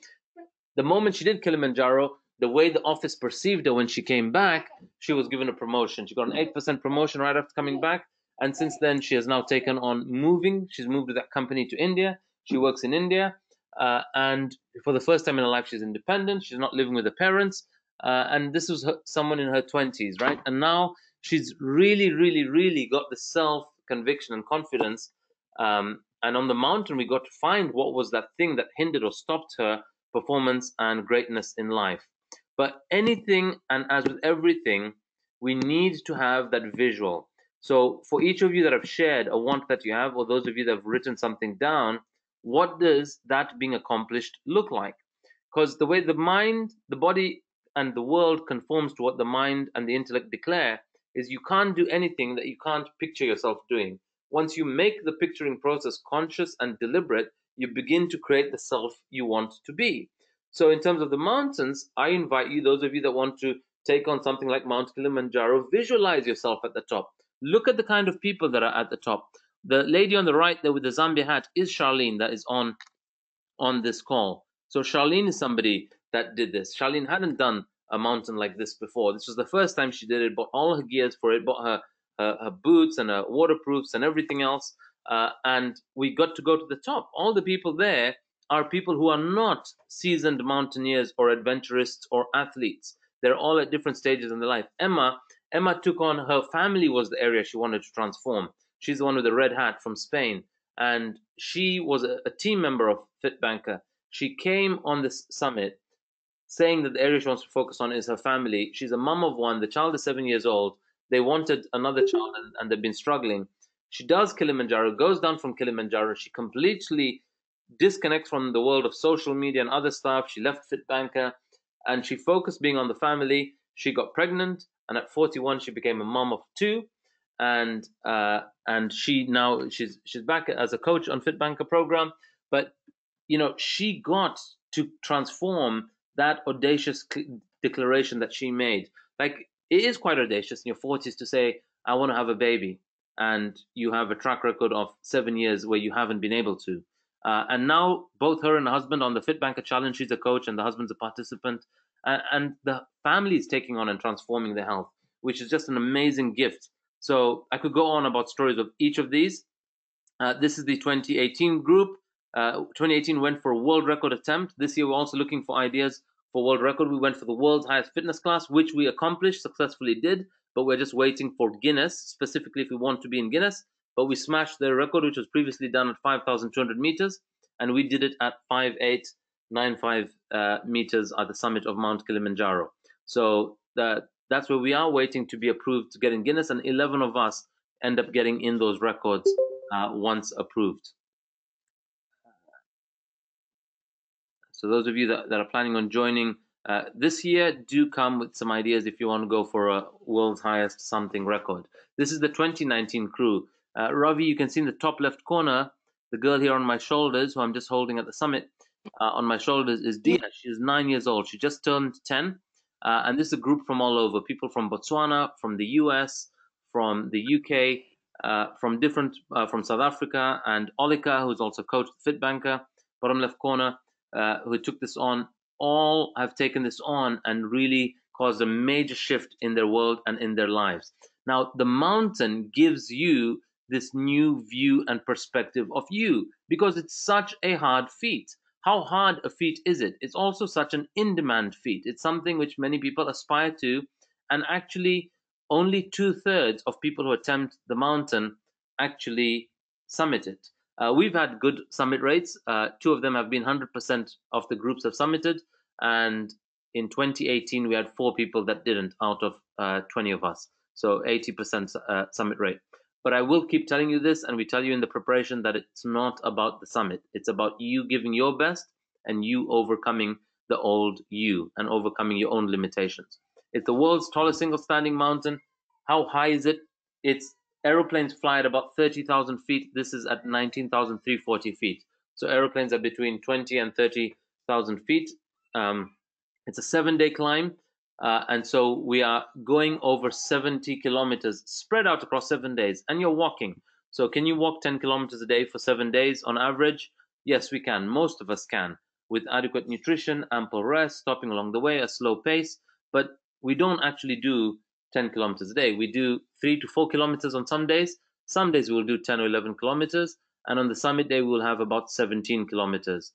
[SPEAKER 1] The moment she did Kilimanjaro, the way the office perceived her when she came back, she was given a promotion. She got an 8% promotion right after coming back. And since then, she has now taken on moving. She's moved with that company to India. She works in India. And for the first time in her life, she's independent. She's not living with her parents. And this was someone in her 20s, right? And now she's really, really, really got the self-conviction and confidence. And on the mountain, we got to find what was that thing that hindered or stopped her performance and greatness in life. But anything, and as with everything, we need to have that visual. So for each of you that have shared a want that you have, or those of you that have written something down, what does that being accomplished look like? Because the way the mind, the body, and the world conforms to what the mind and the intellect declare is you can't do anything that you can't picture yourself doing. Once you make the picturing process conscious and deliberate, you begin to create the self you want to be. So in terms of the mountains, I invite you, those of you that want to take on something like Mount Kilimanjaro, visualize yourself at the top. Look at the kind of people that are at the top. The lady on the right there with the Zambia hat is Charlene, that is on this call. So Charlene is somebody that did this. Charlene hadn't done a mountain like this before. This was the first time she did it, bought all her gears for it, bought her boots and her waterproofs and everything else. And we got to go to the top. All the people there are people who are not seasoned mountaineers or adventurists or athletes. They're all at different stages in their life. Emma took on, her family was the area she wanted to transform. She's the one with the red hat from Spain. And she was a team member of FITBANKER. She came on this summit saying that the area she wants to focus on is her family. She's a mom of one. The child is 7 years old. They wanted another child and they've been struggling. She does Kilimanjaro, goes down from Kilimanjaro. She completely disconnects from the world of social media and other stuff. She left FITBANKER and she focused being on the family. She got pregnant, and at 41 she became a mom of 2. And she's back as a coach on FITBANKER program. But she got to transform that audacious declaration that she made. Like, it is quite audacious in your 40s to say, I want to have a baby, and you have a track record of 7 years where you haven't been able to. And now both her and her husband on the FITBANKER challenge, she's a coach and the husband's a participant, and the family is taking on and transforming their health, which is just an amazing gift So I could go on about stories of each of these. This is the 2018 group. 2018 went for a world record attempt. This year we're also looking for ideas for world record. We went for the world's highest fitness class, which we accomplished, successfully did, but we're just waiting for Guinness, specifically if we want to be in Guinness. But we smashed their record, which was previously done at 5,200 meters, and we did it at 5,895 meters at the summit of Mount Kilimanjaro. So that's where we are, waiting to be approved to get in Guinness, and 11 of us end up getting in those records once approved. So those of you that are planning on joining this year, do come with some ideas if you want to go for a world's highest something record. This is the 2019 crew. Ravi, you can see in the top left corner, the girl here on my shoulders, who I'm just holding at the summit on my shoulders, is Dia. She's 9 years old. She just turned 10. And this is a group from all over, people from Botswana, from the US, from the UK, from South Africa, and Olika, who's also coached FITBANKER, bottom left corner, who took this on. All have taken this on and really caused a major shift in their world and in their lives. Now, the mountain gives you this new view and perspective of you because it's such a hard feat. How hard a feat is it? It's also such an in-demand feat. It's something which many people aspire to, and actually only 2/3 of people who attempt the mountain actually summit it. We've had good summit rates. 2 of them have been 100% of the groups have summited, and in 2018 we had 4 people that didn't out of 20 of us, so 80% summit rate. But I will keep telling you this, and we tell you in the preparation, that it's not about the summit. It's about you giving your best and you overcoming the old you and overcoming your own limitations. It's the world's tallest single standing mountain. How high is it? It's aeroplanes fly at about 30,000 feet. This is at 19,340 feet. So aeroplanes are between 20 and 30,000 feet. It's a 7-day climb. And so we are going over 70 kilometers spread out across 7 days, and you're walking. So can you walk 10 kilometers a day for 7 days on average? Yes, we can. Most of us can, with adequate nutrition, ample rest, stopping along the way, a slow pace. But we don't actually do 10 kilometers a day. We do 3 to 4 kilometers on some days. Some days we'll do 10 or 11 kilometers. And on the summit day, we'll have about 17 kilometers.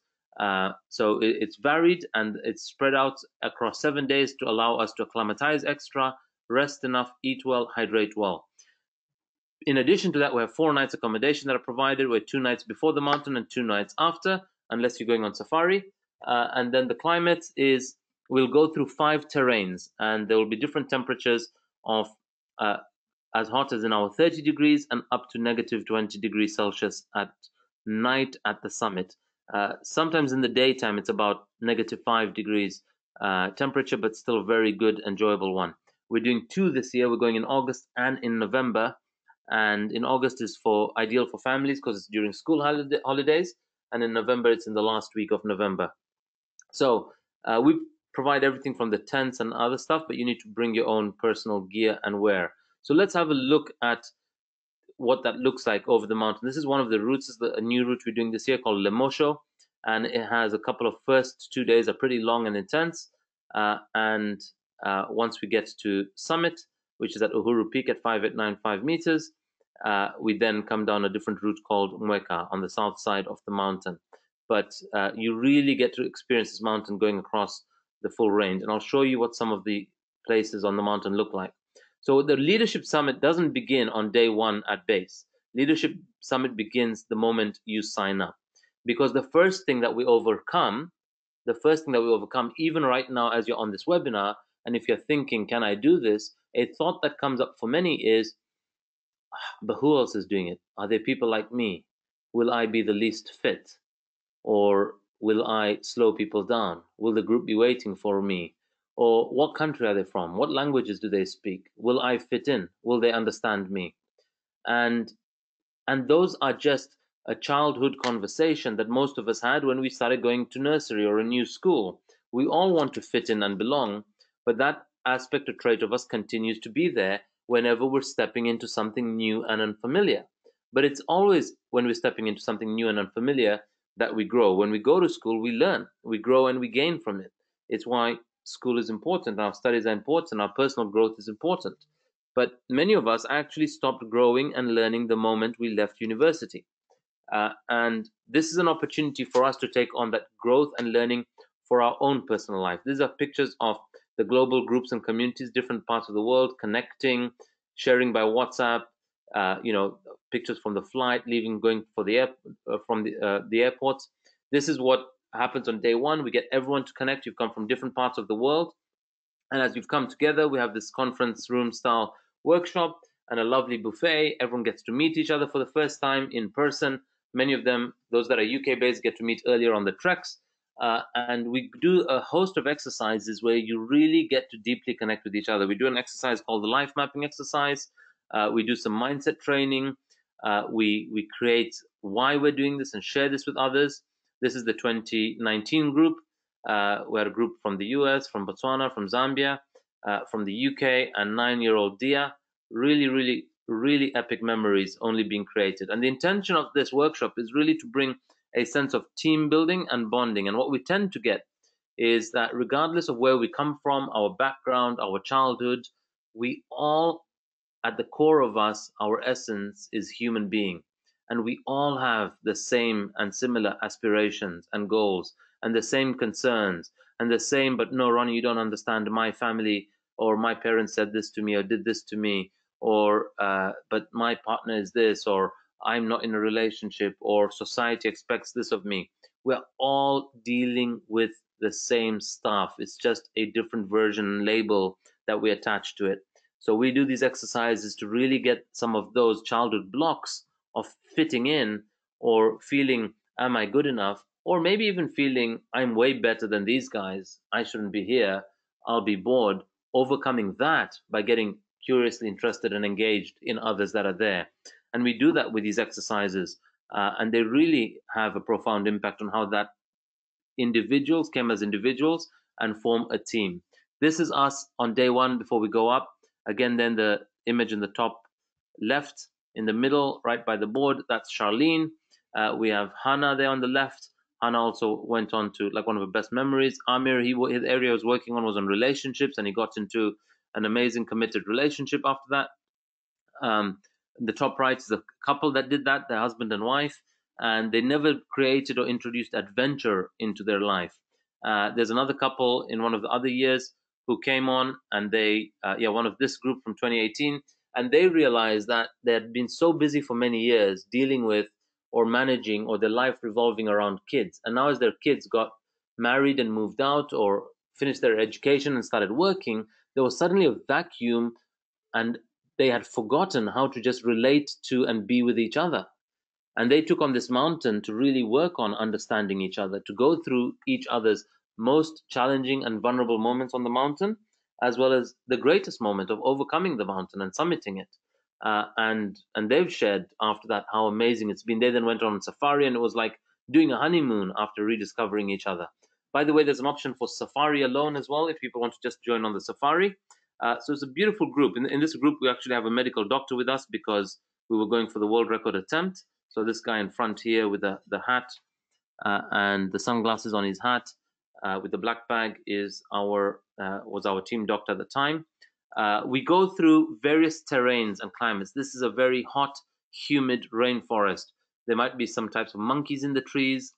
[SPEAKER 1] So it's varied and it's spread out across 7 days to allow us to acclimatize extra, rest enough, eat well, hydrate well. In addition to that, we have 4 nights accommodation that are provided, with 2 nights before the mountain and 2 nights after, unless you're going on safari. And then the climate is, we'll go through 5 terrains, and there will be different temperatures of as hot as in our 30 degrees and up to negative 20 degrees Celsius at night at the summit. Sometimes in the daytime, it's about negative 5 degrees temperature, but still a very good, enjoyable one. We're doing 2 this year. We're going in August and in November. And in August is ideal for families because it's during school holidays. And in November, it's in the last week of November. So we provide everything from the tents and other stuff, but you need to bring your own personal gear and wear. So let's have a look at what that looks like over the mountain. This is one of the routes. This is a new route we're doing this year called Lemosho, and it has a couple of first 2 days are pretty long and intense. And once we get to summit, which is at Uhuru Peak at 5,895 meters, we then come down a different route called Mweka on the south side of the mountain. But you really get to experience this mountain going across the full range. And I'll show you what some of the places on the mountain look like. So the Leadership Summit doesn't begin on day 1 at base. Leadership Summit begins the moment you sign up. Because the first thing that we overcome, even right now as you're on this webinar, and if you're thinking, can I do this? A thought that comes up for many is, but who else is doing it? Are there people like me? Will I be the least fit? Or will I slow people down? Will the group be waiting for me? Or what country are they from? What languages do they speak? Will I fit in? Will they understand me? And those are just a childhood conversation that most of us had when we started going to nursery or a new school. We all want to fit in and belong, but that aspect or trait of us continues to be there whenever we're stepping into something new and unfamiliar. But it's always when we're stepping into something new and unfamiliar that we grow. When we go to school, we learn, we grow, and we gain from it. It's why school is important, our studies are important, our personal growth is important. But many of us actually stopped growing and learning the moment we left university. And this is an opportunity for us to take on that growth and learning for our own personal life. These are pictures of the global groups and communities, different parts of the world, connecting, sharing by WhatsApp. Pictures from the flight, leaving, going for the the airports. This is what happens on day one. We get everyone to connect. You've come from different parts of the world, and as you've come together, we have this conference room style workshop and a lovely buffet. Everyone gets to meet each other for the first time in person. Many of them, those that are UK based, get to meet earlier on the treks. And we do a host of exercises where you really get to deeply connect with each other. We do an exercise called the life mapping exercise. We do some mindset training. We create why we're doing this and share this with others. This is the 2019 group. We had a group from the US, from Botswana, from Zambia, from the UK, and 9-year-old Dia. Really, really, really epic memories only being created. And the intention of this workshop is really to bring a sense of team building and bonding. And what we tend to get is that regardless of where we come from, our background, our childhood, we all, at the core of us, our essence is human being. And we all have the same and similar aspirations and goals and the same concerns and the same, but no, Ronnie, you don't understand my family, or my parents said this to me or did this to me, or but my partner is this, or I'm not in a relationship, or society expects this of me. We're all dealing with the same stuff. It's just a different version and label that we attach to it. So we do these exercises to really get some of those childhood blocks of fitting in, or feeling, am I good enough? Or maybe even feeling, I'm way better than these guys. I shouldn't be here. I'll be bored. Overcoming that by getting curiously interested and engaged in others that are there. And we do that with these exercises. And they really have a profound impact on how that individuals came as individuals and form a team. This is us on day one before we go up. Again, then the image in the top left, in the middle, right by the board, that's Charlene. We have Hannah there on the left. Hannah also went on to, like, one of her best memories. Amir, his area he was working on was on relationships, and he got into an amazing committed relationship after that. The top right is a couple that did that, their husband and wife, and they never created or introduced adventure into their life. There's another couple in one of the other years who came on, and they, one of this group from 2018, and they realized that they had been so busy for many years dealing with or managing, or their life revolving around kids. And now as their kids got married and moved out or finished their education and started working, there was suddenly a vacuum, and they had forgotten how to just relate to and be with each other. And they took on this mountain to really work on understanding each other, to go through each other's most challenging and vulnerable moments on the mountain, as well as the greatest moment of overcoming the mountain and summiting it. And they've shared after that how amazing it's been. They then went on safari, and it was like doing a honeymoon after rediscovering each other. By the way, there's an option for safari alone as well if people want to just join on the safari. So it's a beautiful group. In this group, we actually have a medical doctor with us because we were going for the world record attempt. So this guy in front here with the hat and the sunglasses on his hat with the black bag was our team doctor at the time. We go through various terrains and climates. This is a very hot, humid rainforest. There might be some types of monkeys in the trees.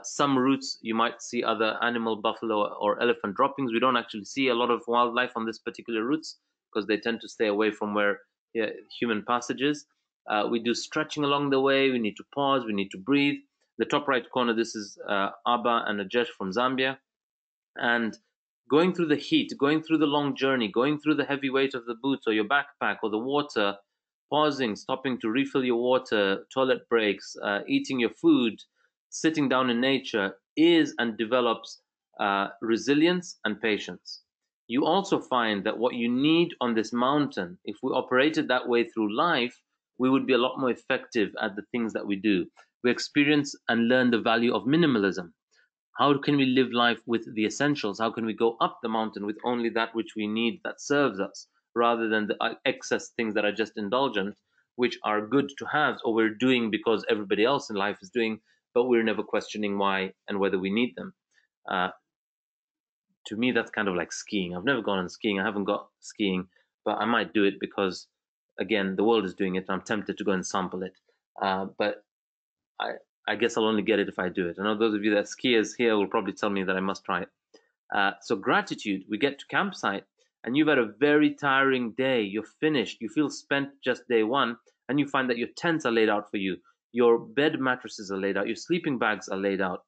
[SPEAKER 1] Some routes you might see other animal, buffalo or elephant droppings. We don't actually see a lot of wildlife on this particular routes because they tend to stay away from where human passages. We do stretching along the way. We need to pause. We need to breathe. The top right corner, this is Abba and Ajesh from Zambia. And going through the heat, going through the long journey, going through the heavy weight of the boots or your backpack or the water, pausing, stopping to refill your water, toilet breaks, eating your food, sitting down in nature is and develops resilience and patience. You also find that what you need on this mountain, if we operated that way through life, we would be a lot more effective at the things that we do. We experience and learn the value of minimalism. How can we live life with the essentials? How can we go up the mountain with only that which we need that serves us, rather than the excess things that are just indulgent, which are good to have, or we're doing because everybody else in life is doing, but we're never questioning why and whether we need them. To me, that's kind of like skiing. I've never gone on skiing. I haven't got skiing, but I might do it because, again, the world is doing it. I'm tempted to go and sample it, but I guess I'll only get it if I do it. I know those of you that skiers here will probably tell me that I must try it. So gratitude, we get to campsite and you've had a very tiring day. You're finished. You feel spent just day one, and you find that your tents are laid out for you. Your bed mattresses are laid out. Your sleeping bags are laid out.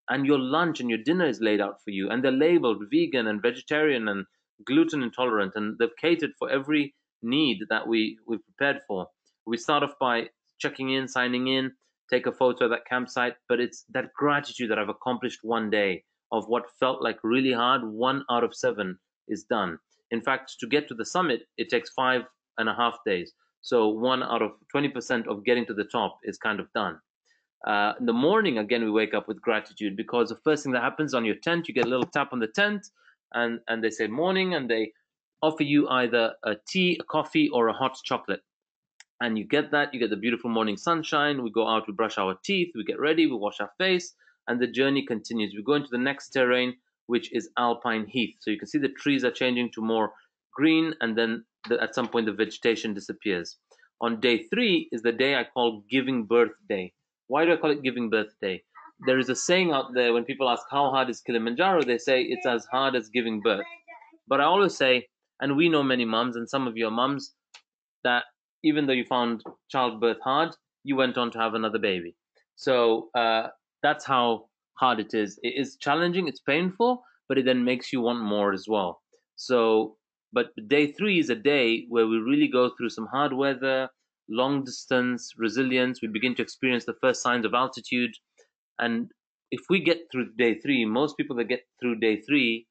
[SPEAKER 1] And your lunch and your dinner is laid out for you. And they're labeled vegan and vegetarian and gluten intolerant. And they've catered for every need that we've prepared for. We start off by checking in, signing in, take a photo of that campsite. But it's that gratitude that I've accomplished one day of what felt like really hard. 1 out of 7 is done. In fact, to get to the summit, it takes 5.5 days. So 1 out of 20% of getting to the top is kind of done. In the morning, again, we wake up with gratitude because the first thing that happens on your tent, you get a little tap on the tent, and they say morning, and they offer you either a tea, a coffee, or a hot chocolate. And you get that, you get the beautiful morning sunshine. We go out, we brush our teeth, we get ready, we wash our face, and the journey continues. We go into the next terrain, which is alpine heath. So you can see the trees are changing to more green, and then at some point the vegetation disappears. On day 3 is the day I call Giving Birth Day. Why do I call it Giving Birth Day? There is a saying out there when people ask how hard is Kilimanjaro, they say it's as hard as giving birth. But I always say, and we know many mums, and some of your mums, that even though you found childbirth hard, you went on to have another baby. So that's how hard it is. It is challenging, it's painful, but it then makes you want more as well. So, but day 3 is a day where we really go through some hard weather, long distance, resilience. We begin to experience the first signs of altitude. And if we get through day 3, most people that get through day 3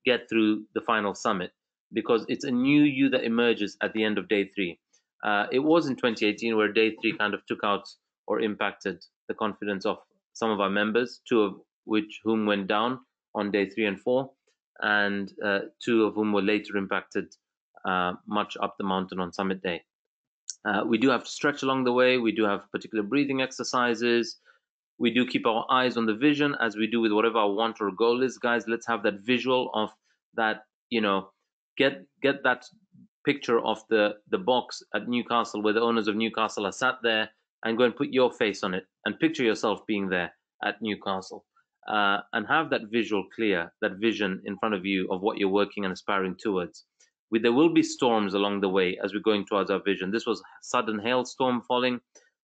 [SPEAKER 1] get through the final summit, because it's a new you that emerges at the end of day 3. It was in 2018 where day 3 kind of took out or impacted the confidence of some of our members, 2 of whom went down on day 3 and 4, and 2 of whom were later impacted much up the mountain on summit day. We do have to stretch along the way. We do have particular breathing exercises. We do keep our eyes on the vision, as we do with whatever our want or goal is. Guys, let's have that visual of that, get that picture of the box at Newcastle where the owners of Newcastle are sat there, and go and put your face on it and picture yourself being there at Newcastle, and have that visual clear, that vision in front of you of what you're working and aspiring towards. There will be storms along the way as we're going towards our vision. This was sudden hailstorm falling.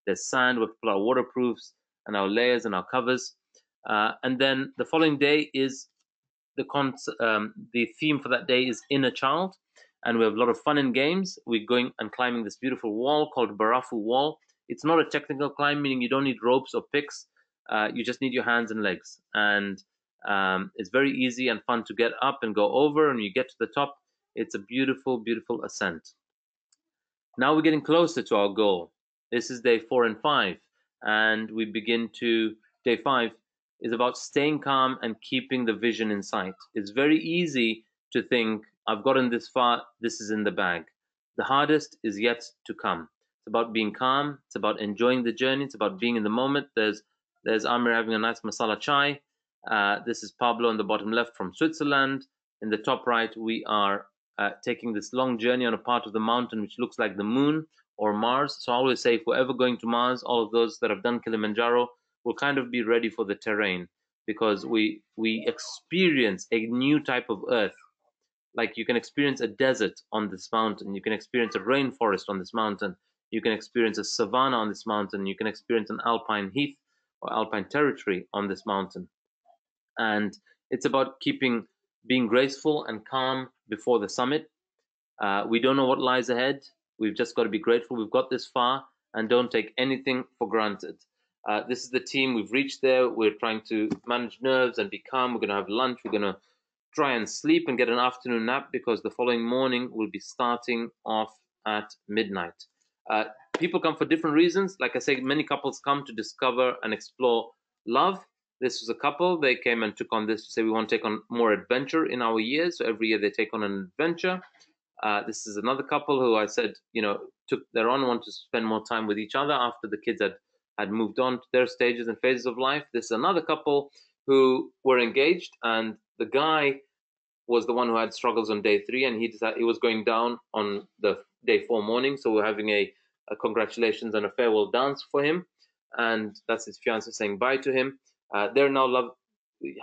[SPEAKER 1] There's sand. We have to put our waterproofs and our layers and our covers. And then the following day is the theme for that day is Inner Child. And we have a lot of fun and games. We're going and climbing this beautiful wall called Barafu Wall. It's not a technical climb, meaning you don't need ropes or picks. You just need your hands and legs. And it's very easy and fun to get up and go over. And you get to the top, it's a beautiful, beautiful ascent. Now we're getting closer to our goal. This is day 4 and 5. And we begin to, day 5 is about staying calm and keeping the vision in sight. It's very easy to think, I've gotten this far, this is in the bag. The hardest is yet to come. It's about being calm. It's about enjoying the journey. It's about being in the moment. There's Amir having a nice masala chai. This is Pablo on the bottom left from Switzerland. In the top right, we are taking this long journey on a part of the mountain which looks like the moon or Mars. So I always say, if we're ever going to Mars, all of those that have done Kilimanjaro will kind of be ready for the terrain, because we experience a new type of earth. Like, you can experience a desert on this mountain, you can experience a rainforest on this mountain, you can experience a savanna on this mountain, you can experience an alpine heath or alpine territory on this mountain. And it's about being graceful and calm before the summit. We don't know what lies ahead. We've just got to be grateful we've got this far, and don't take anything for granted. This is the team. We've reached there. We're trying to manage nerves and be calm. We're going to have lunch. We're going to try and sleep and get an afternoon nap, because the following morning we'll be starting off at midnight. People come for different reasons. Like I say, many couples come to discover and explore love. This was a couple. They came and took on this to say, we want to take on more adventure in our years. So every year they take on an adventure. This is another couple who I said, took their on, want to spend more time with each other after the kids had moved on to their stages and phases of life. This is another couple who were engaged, and the guy was the one who had struggles on day 3, and he decided he was going down on the day 4 morning. So we're having a congratulations and a farewell dance for him, and that's his fiance saying bye to him. They're now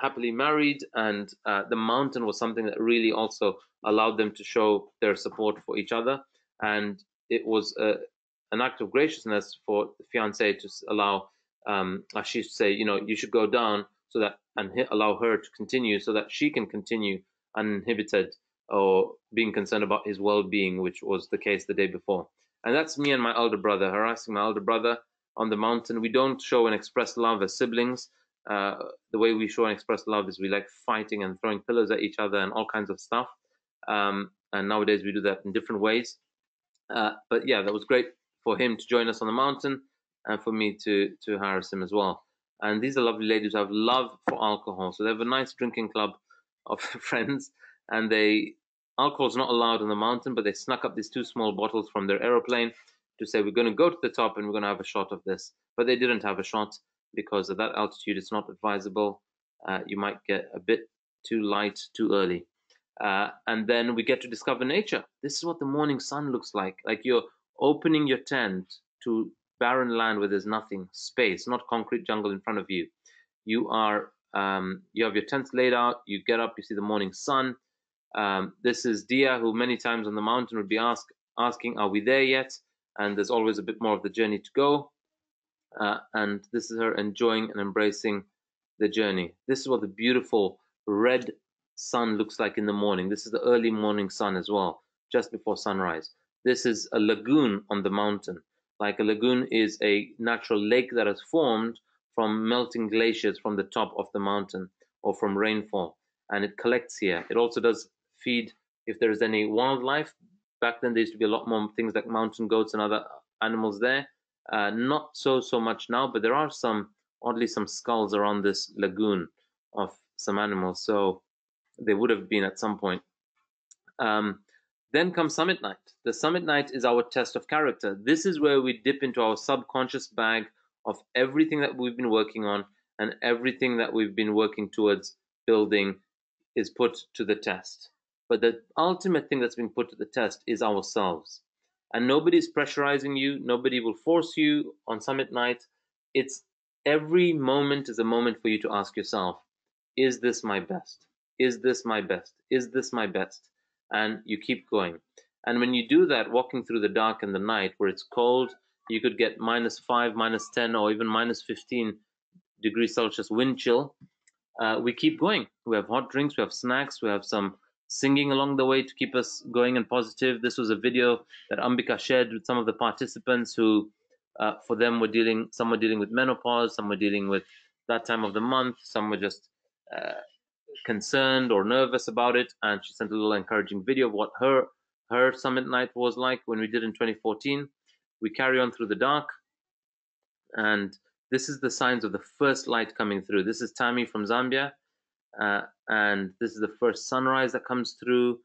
[SPEAKER 1] happily married, and the mountain was something that really also allowed them to show their support for each other, and it was an act of graciousness for the fiance to allow Ashish to say, you should go down so that, and allow her to continue so that she can continue uninhibited or being concerned about his well-being, which was the case the day before. And that's me and my elder brother harassing my elder brother on the mountain. We don't show and express love as siblings. The way we show and express love is we like fighting and throwing pillows at each other and all kinds of stuff. And nowadays we do that in different ways. But yeah, that was great for him to join us on the mountain, and for me to harass him as well. And these are lovely ladies who have love for alcohol. So they have a nice drinking club of friends, and alcohol's not allowed on the mountain, but they snuck up these 2 small bottles from their aeroplane to say, we're going to go to the top and we're going to have a shot of this. But they didn't have a shot because at that altitude it's not advisable. You might get a bit too light too early. And then we get to discover nature. This is what the morning sun looks like you're opening your tent to barren land where there's nothing, space, not concrete jungle in front of you. You have your tents laid out, you get up, you see the morning sun. This is Dia, who many times on the mountain would be asking, are we there yet? And there's always a bit more of the journey to go. And this is her enjoying and embracing the journey. This is what the beautiful red sun looks like in the morning. This is the early morning sun as well, just before sunrise. This is a lagoon on the mountain. Like a lagoon is a natural lake that has formed from melting glaciers from the top of the mountain or from rainfall, and it collects here. It also does feed if there is any wildlife. Back then there used to be a lot more things like mountain goats and other animals there. Not so much now, but there are oddly some skulls around this lagoon of some animals, so they would have been at some point. Then comes summit night. The summit night is our test of character. This is where we dip into our subconscious bag of everything that we've been working on, and everything that we've been working towards building is put to the test. But the ultimate thing that's been put to the test is ourselves. And nobody's pressurizing you. Nobody will force you on summit night. It's every moment is a moment for you to ask yourself, is this my best? Is this my best? Is this my best? And you keep going. And when you do that, walking through the dark in the night where it's cold, you could get -5, -10, or even -15 degrees Celsius wind chill. We keep going. We have hot drinks, we have snacks, we have some singing along the way to keep us going and positive. This was a video that Ambika shared with some of the participants who, for them, some were dealing with menopause, some were dealing with that time of the month, some were just concerned or nervous about it, and she sent a little encouraging video of what her summit night was like when we did in 2014. We carry on through the dark, and this is the signs of the first light coming through. This is Tammy from Zambia, and this is the first sunrise that comes through.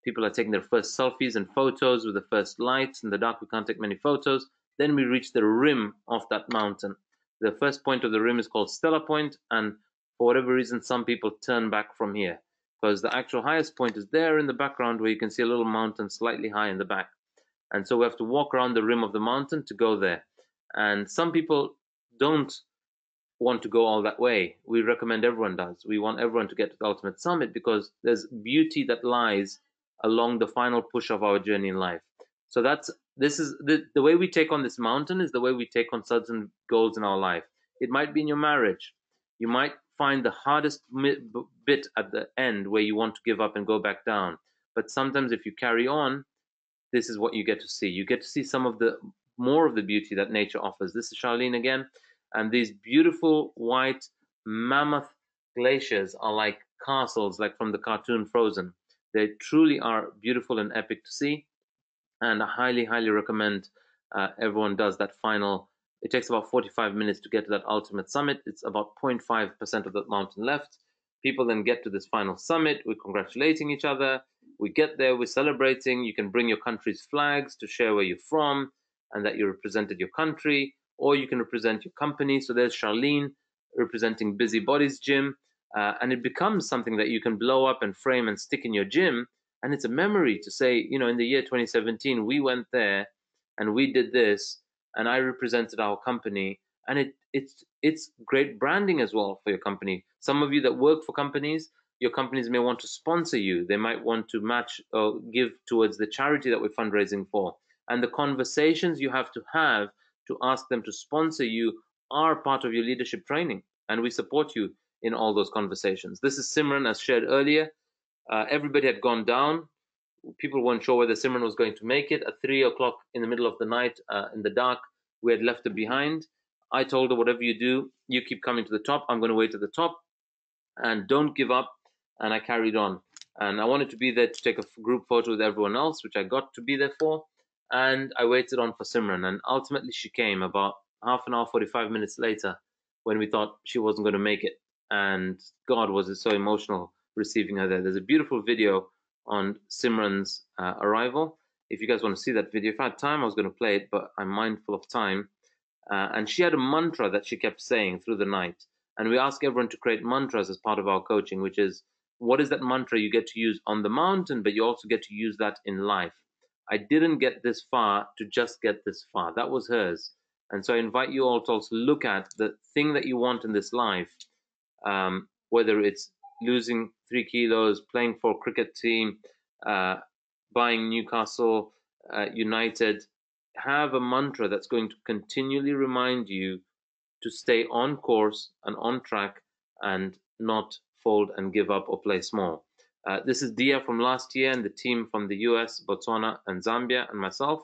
[SPEAKER 1] People are taking their first selfies and photos with the first light. In the dark, we can't take many photos. Then we reach the rim of that mountain. The first point of the rim is called Stella Point, and for whatever reason, some people turn back from here because the actual highest point is there in the background where you can see a little mountain slightly high in the back. And so we have to walk around the rim of the mountain to go there. And some people don't want to go all that way. We recommend everyone does. We want everyone to get to the ultimate summit because there's beauty that lies along the final push of our journey in life. So this is the way we take on this mountain is the way we take on certain goals in our life. It might be in your marriage. You might find the hardest bit at the end where you want to give up and go back down. But sometimes if you carry on, this is what you get to see. You get to see more of the beauty that nature offers. This is Charlene again. And these beautiful white mammoth glaciers are like castles, like from the cartoon Frozen. They truly are beautiful and epic to see. And I highly, highly recommend everyone does that final. It takes about 45 minutes to get to that ultimate summit. It's about 0.5% of the mountain left. People then get to this final summit. We're congratulating each other. We get there, we're celebrating. You can bring your country's flags to share where you're from and that you represented your country, or you can represent your company. So there's Charlene representing Busy Bodies Gym. and it becomes something that you can blow up and frame and stick in your gym, and it's a memory to say, you know, in the year 2017 we went there and we did this, and I represented our company, and it's great branding as well for your company. Some of you that work for companies, your companies may want to sponsor you. They might want to match or give towards the charity that we're fundraising for. And the conversations you have to ask them to sponsor you are part of your leadership training. And we support you in all those conversations. This is Simran, as shared earlier. Everybody had gone down. People weren't sure whether Simran was going to make it. At 3 o'clock in the middle of the night, in the dark, we had left her behind. I told her, whatever you do, you keep coming to the top. I'm going to wait at the top, and don't give up. And I carried on. And I wanted to be there to take a group photo with everyone else, which I got to be there for. And I waited on for Simran. And ultimately, she came about half an hour, 45 minutes later, when we thought she wasn't going to make it. And God, was it so emotional receiving her there. There's a beautiful video on Simran's arrival. If you guys want to see that video, if I had time, I was going to play it, but I'm mindful of time. And she had a mantra that she kept saying through the night. And we ask everyone to create mantras as part of our coaching, which is, what is that mantra you get to use on the mountain, but you also get to use that in life? I didn't get this far to just get this far. That was hers. And so I invite you all to also look at the thing that you want in this life, whether it's losing 3 kilos, playing for a cricket team, buying Newcastle United. Have a mantra that's going to continually remind you to stay on course and on track and not fold and give up or play small. This is Dia from last year and the team from the US, Botswana, and Zambia, and myself.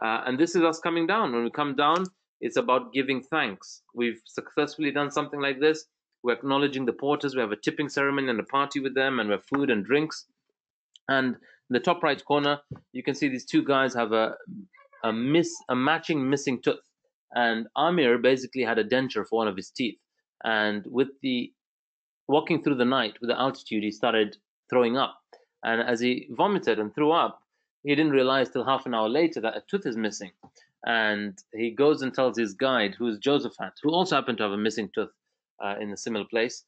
[SPEAKER 1] And this is us coming down. When we come down, it's about giving thanks. We've successfully done something like this. We're acknowledging the porters. We have a tipping ceremony and a party with them, and we have food and drinks. And in the top right corner, you can see these two guys have a matching missing tooth. And Amir basically had a denture for one of his teeth. And with the walking through the night with the altitude, he started throwing up. And as he vomited and threw up, he didn't realize till half an hour later that a tooth is missing. And he goes and tells his guide, who's Josephat, who also happened to have a missing tooth in a similar place,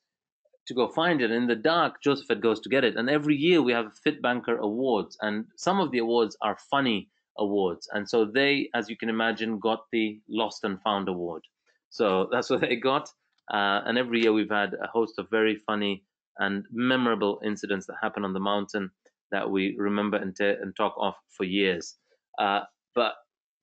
[SPEAKER 1] to go find it. In the dark, Josephat goes to get it. And every year we have FITBANKER awards. And some of the awards are funny awards. And so they, as you can imagine, got the Lost and Found award. So that's what they got. And every year we've had a host of very funny and memorable incidents that happen on the mountain that we remember and talk of for years. But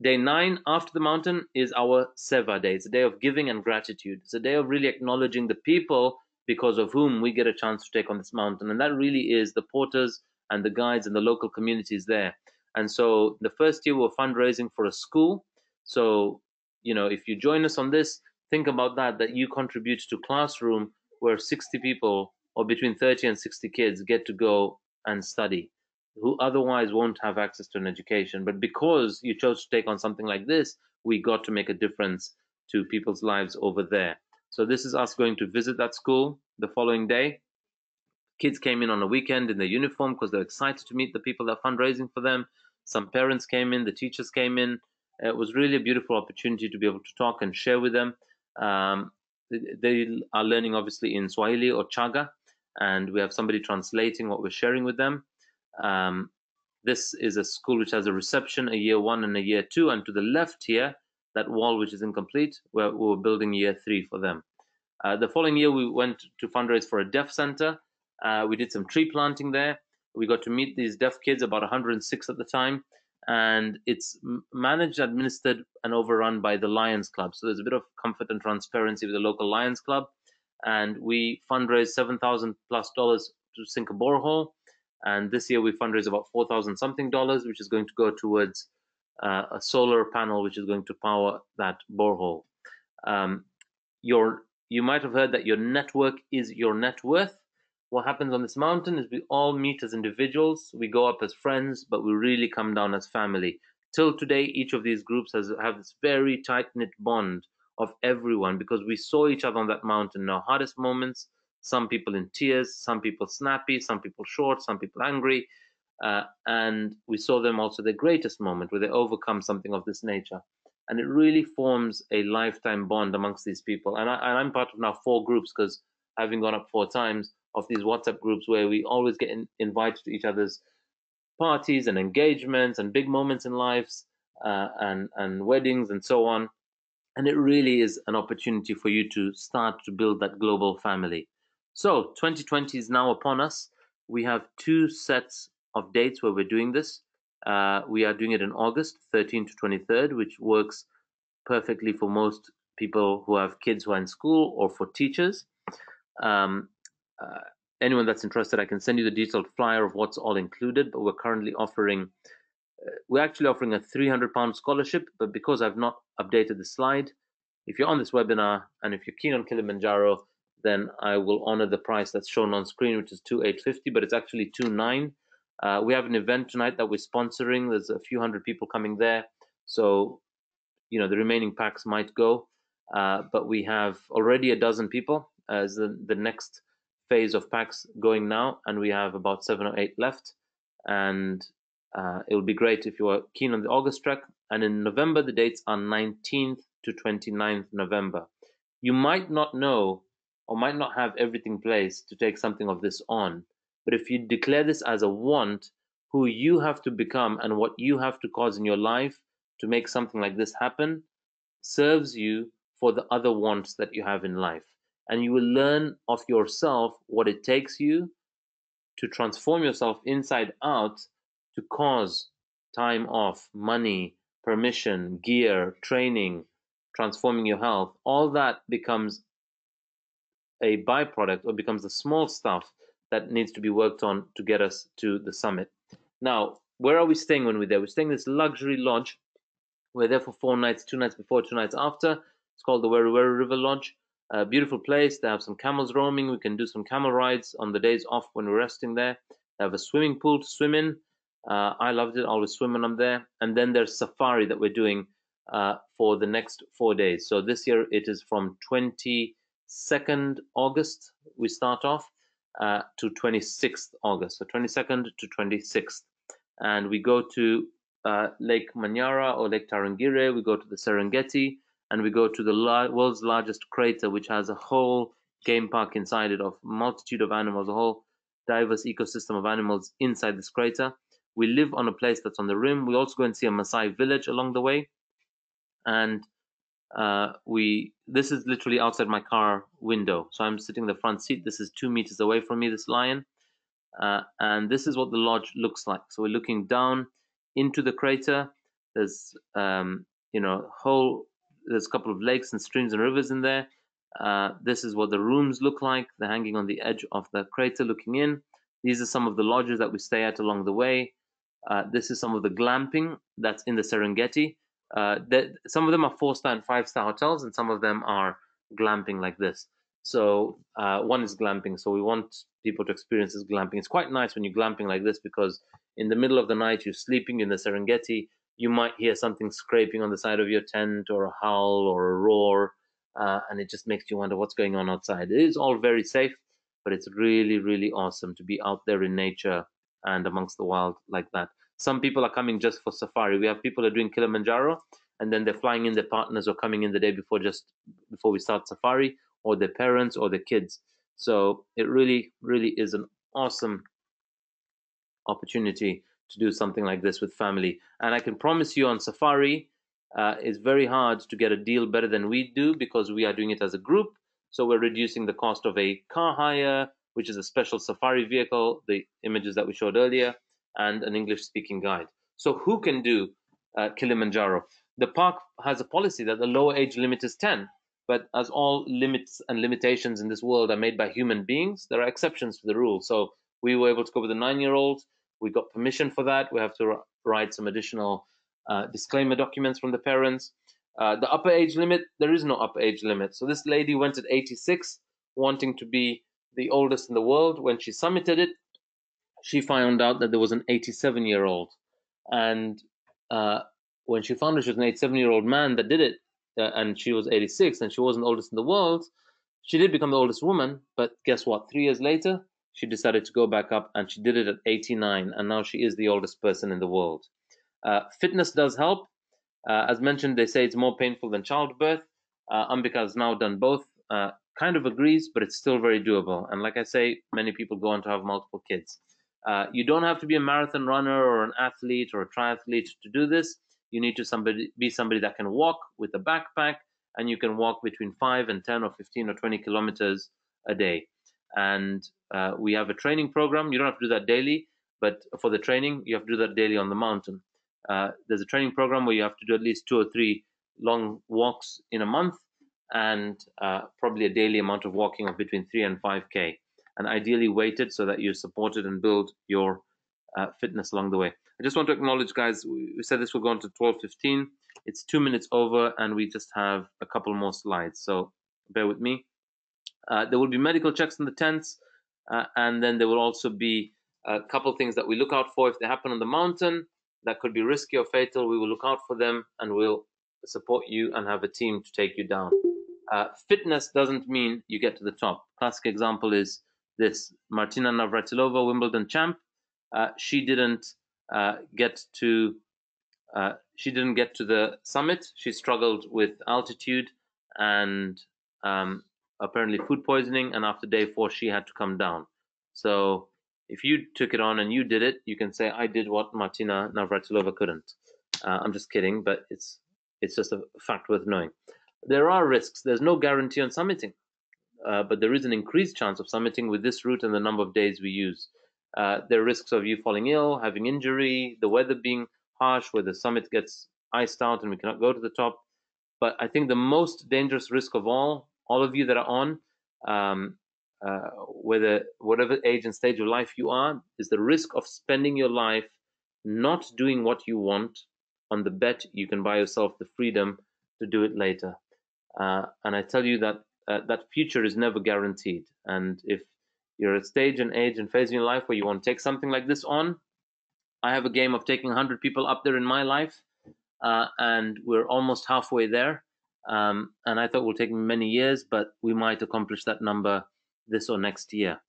[SPEAKER 1] day 9 after the mountain is our Seva day. It's a day of giving and gratitude. It's a day of really acknowledging the people because of whom we get a chance to take on this mountain. And that really is the porters and the guides and the local communities there. And so the first year we're fundraising for a school. So, you know, if you join us on this, think about that you contribute to classroom where 60 people or between 30 and 60 kids get to go and study, who otherwise won't have access to an education. But because you chose to take on something like this, we got to make a difference to people's lives over there. So this is us going to visit that school the following day. Kids came in on a weekend in their uniform because they're excited to meet the people that are fundraising for them. Some parents came in, the teachers came in. It was really a beautiful opportunity to be able to talk and share with them. They are learning obviously in Swahili or Chaga, and we have somebody translating what we're sharing with them. This is a school which has a reception, a year 1 and a year 2, and to the left here, that wall which is incomplete, we're building year 3 for them. The following year, we went to fundraise for a deaf center. We did some tree planting there. We got to meet these deaf kids, about 106 at the time, and it's managed, administered, and overrun by the Lions Club. So there's a bit of comfort and transparency with the local Lions Club. And we fundraised $7,000+ to sink a borehole. And this year we fundraised about $4,000 something, which is going to go towards a solar panel, which is going to power that borehole. You might have heard that your network is your net worth. What happens on this mountain is we all meet as individuals, we go up as friends, but we really come down as family. Till today, each of these groups have this very tight-knit bond of everyone, because we saw each other on that mountain in our hardest moments, some people in tears, some people snappy, some people short, some people angry, and we saw them also their greatest moment where they overcome something of this nature. And it really forms a lifetime bond amongst these people. And I'm part of now 4 groups, because having gone up 4 times, of these WhatsApp groups where we always get invited to each other's parties and engagements and big moments in lives, and weddings and so on. And it really is an opportunity for you to start to build that global family. So 2020 is now upon us. We have 2 sets of dates where we're doing this. We are doing it in August 13th to 23rd, which works perfectly for most people who have kids who are in school, or for teachers. Anyone that's interested, I can send you the detailed flyer of what's all included, but we're actually offering a £300 scholarship, but because I've not updated the slide, if you're on this webinar and if you're keen on Kilimanjaro, then I will honor the price that's shown on screen, which is $2,850, but it's actually $2,900. We have an event tonight that we're sponsoring. There's a few hundred people coming there, so the remaining packs might go, but we have already a dozen people as the next phase of packs going now, and we have about 7 or 8 left. And it would be great if you are keen on the August track. And in November, the dates are 19th to 29th November. You might not know or might not have everything placed to take something of this on, but if you declare this as a want, who you have to become and what you have to cause in your life to make something like this happen serves you for the other wants that you have in life. And you will learn of yourself what it takes you to transform yourself inside out to cause time off, money, permission, gear, training, transforming your health. All that becomes a byproduct, or becomes the small stuff that needs to be worked on to get us to the summit. Now, where are we staying when we're there? We're staying in this luxury lodge. We're there for 4 nights, 2 nights before, 2 nights after. It's called the Weru River Lodge. A beautiful place. They have some camels roaming. We can do some camel rides on the days off when we're resting there. They have a swimming pool to swim in. I loved it. I always swim when I'm there. And then there's safari that we're doing for the next 4 days. So this year it is from 22nd August we start off to 26th August. So 22nd to 26th. And we go to Lake Manyara or Lake Tarangire. We go to the Serengeti, and we go to the world's largest crater, which has a whole game park inside it of a multitude of animals, a whole diverse ecosystem of animals inside this crater. We live on a place that's on the rim. We also go and see a Maasai village along the way. And this is literally outside my car window. So I'm sitting in the front seat. This is 2 meters away from me, this lion. And this is what the lodge looks like. So we're looking down into the crater. There's there's a couple of lakes and streams and rivers in there. This is what the rooms look like. They're hanging on the edge of the crater looking in. These are some of the lodges that we stay at along the way. This is some of the glamping that's in the Serengeti. Some of them are 4-star and 5-star hotels, and some of them are glamping like this. So one is glamping. So we want people to experience this glamping. It's quite nice when you're glamping like this, because in the middle of the night, you're sleeping in the Serengeti, you might hear something scraping on the side of your tent, or a howl or a roar, and it just makes you wonder what's going on outside. It is all very safe, but it's really, really awesome to be out there in nature and amongst the wild like that. Some people are coming just for safari. We have people who are doing Kilimanjaro, and then they're flying in their partners, or coming in the day before, just before we start safari, or their parents or their kids. So it really, really is an awesome opportunity to do something like this with family. And I can promise you, on safari, it's very hard to get a deal better than we do, because we are doing it as a group. So we're reducing the cost of a car hire, which is a special safari vehicle, the images that we showed earlier, and an English-speaking guide. So who can do Kilimanjaro? The park has a policy that the lower age limit is 10. But as all limits and limitations in this world are made by human beings, there are exceptions to the rule. So we were able to go with a 9-year-old. We got permission for that. We have to write some additional disclaimer documents from the parents. The upper age limit, there is no upper age limit. So this lady went at 86, wanting to be the oldest in the world. When she summited it, she found out that there was an 87-year-old. And when she found out she was an 87-year-old man that did it, and she was 86, and she wasn't the oldest in the world, she did become the oldest woman. But guess what? 3 years later, she decided to go back up, and she did it at 89, and now she is the oldest person in the world. Fitness does help. As mentioned, they say it's more painful than childbirth. Ambika has now done both kind of agrees, but it's still very doable. And like I say, many people go on to have multiple kids. You don't have to be a marathon runner or an athlete or a triathlete to do this. You need to be somebody that can walk with a backpack, and you can walk between 5 and 10 or 15 or 20 kilometers a day. And we have a training program. You don't have to do that daily, but for the training, you have to do that daily on the mountain. There's a training program where you have to do at least 2 or 3 long walks in a month, and probably a daily amount of walking of between 3 and 5K, and ideally weighted so that you're supported and build your fitness along the way. I just want to acknowledge, guys, we said this will go on to 12:15. It's 2 minutes over, and we just have a couple more slides, so bear with me. There will be medical checks in the tents, and then there will also be a couple things that we look out for if they happen on the mountain that could be risky or fatal. We will look out for them, and we'll support you and have a team to take you down. Fitness doesn't mean you get to the top. Classic example is this: Martina Navratilova, Wimbledon champ. She didn't get to the summit. She struggled with altitude and apparently food poisoning, and after day 4 she had to come down. So if you took it on and you did it, you can say, I did what Martina Navratilova couldn't. I'm just kidding, but it's just a fact worth knowing. There are risks. There's no guarantee on summiting, but there is an increased chance of summiting with this route and the number of days we use. There are risks of you falling ill, having injury, the weather being harsh, where the summit gets iced out and we cannot go to the top. But I think the most dangerous risk of all of you that are on, whatever age and stage of life you are, is the risk of spending your life not doing what you want on the bet you can buy yourself the freedom to do it later. And I tell you that that future is never guaranteed. And if you're at a stage and age and phase in your life where you want to take something like this on, I have a game of taking 100 people up there in my life, and we're almost halfway there. And I thought it would take me many years, but we might accomplish that number this or next year.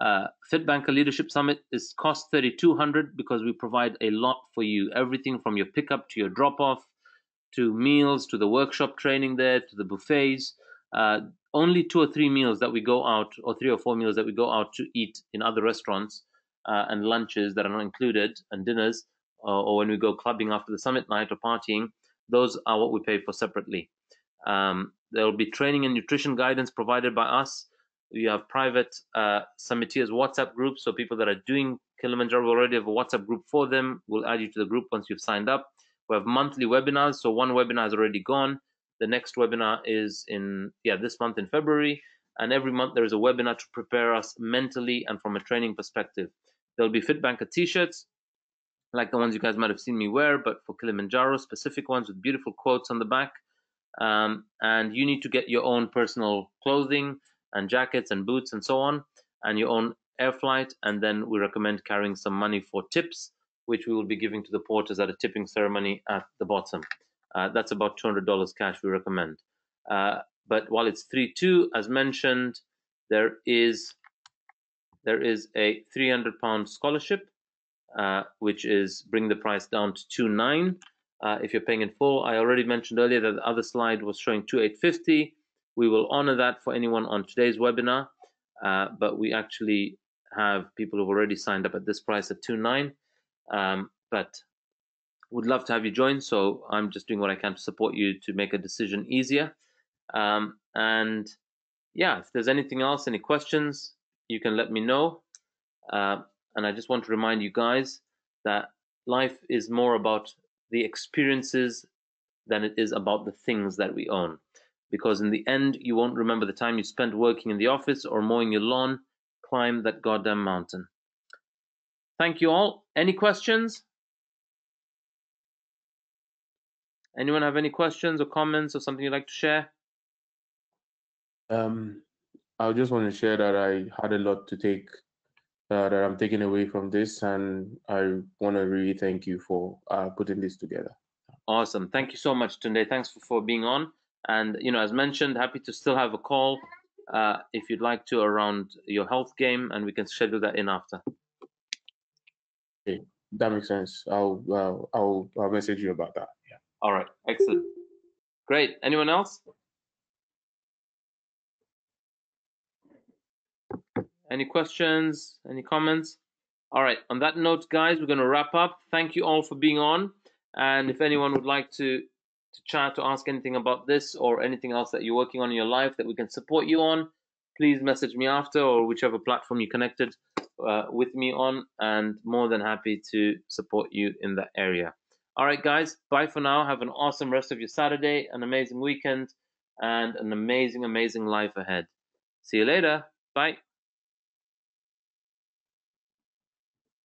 [SPEAKER 1] FITBANKER Leadership Summit is cost $3,200 because we provide a lot for you. Everything from your pickup to your drop-off, to meals, to the workshop training there, to the buffets. Only 2 or 3 meals that we go out, or 3 or 4 meals that we go out to eat in other restaurants, and lunches that are not included, and dinners, or when we go clubbing after the summit night or partying, those are what we pay for separately. There will be training and nutrition guidance provided by us. We have private summiteers WhatsApp groups, so people that are doing Kilimanjaro already have a WhatsApp group for them. We'll add you to the group once you've signed up. We have monthly webinars, so one webinar is already gone. The next webinar is in this month in February, and every month there is a webinar to prepare us mentally and from a training perspective. There'll be FITBANKER t-shirts, like the ones you guys might have seen me wear, but for Kilimanjaro, specific ones with beautiful quotes on the back. And you need to get your own personal clothing and jackets and boots and so on, and your own air flight. And then we recommend carrying some money for tips, which we will be giving to the porters at a tipping ceremony at the bottom. That's about $200 cash we recommend. But while it's $3,200, as mentioned, there is a £300 scholarship, which is bring the price down to $2,900 if you're paying in full. I already mentioned earlier that the other slide was showing $2,850. We will honor that for anyone on today's webinar, but we actually have people who've already signed up at this price at $2,900. But would love to have you join, so I'm just doing what I can to support you to make a decision easier. And yeah, if there's anything else, any questions, you can let me know. And I just want to remind you guys that life is more about the experiences than it is about the things that we own. Because in the end, you won't remember the time you spent working in the office or mowing your lawn. Climb that goddamn mountain. Thank you all. Any questions? Anyone have any questions or comments or something you'd like to share?
[SPEAKER 5] I just want to share that I had a lot to take, that I'm taking away from this, and I want to really thank you for putting this together.
[SPEAKER 1] Awesome. Thank you so much, Tunde. Thanks for being on. And, as mentioned, happy to still have a call if you'd like to around your health game, and we can schedule that in after.
[SPEAKER 5] Okay, that makes sense. I'll message you about that. Yeah.
[SPEAKER 1] All right. Excellent. Great. Anyone else? Any questions? Any comments? All right. On that note, guys, we're going to wrap up. Thank you all for being on. And if anyone would like to chat, to ask anything about this or anything else that you're working on in your life that we can support you on, please message me after, or whichever platform you connected with me on, and more than happy to support you in that area. All right, guys, bye for now. Have an awesome rest of your Saturday, an amazing weekend, and an amazing, amazing life ahead. See you later. Bye.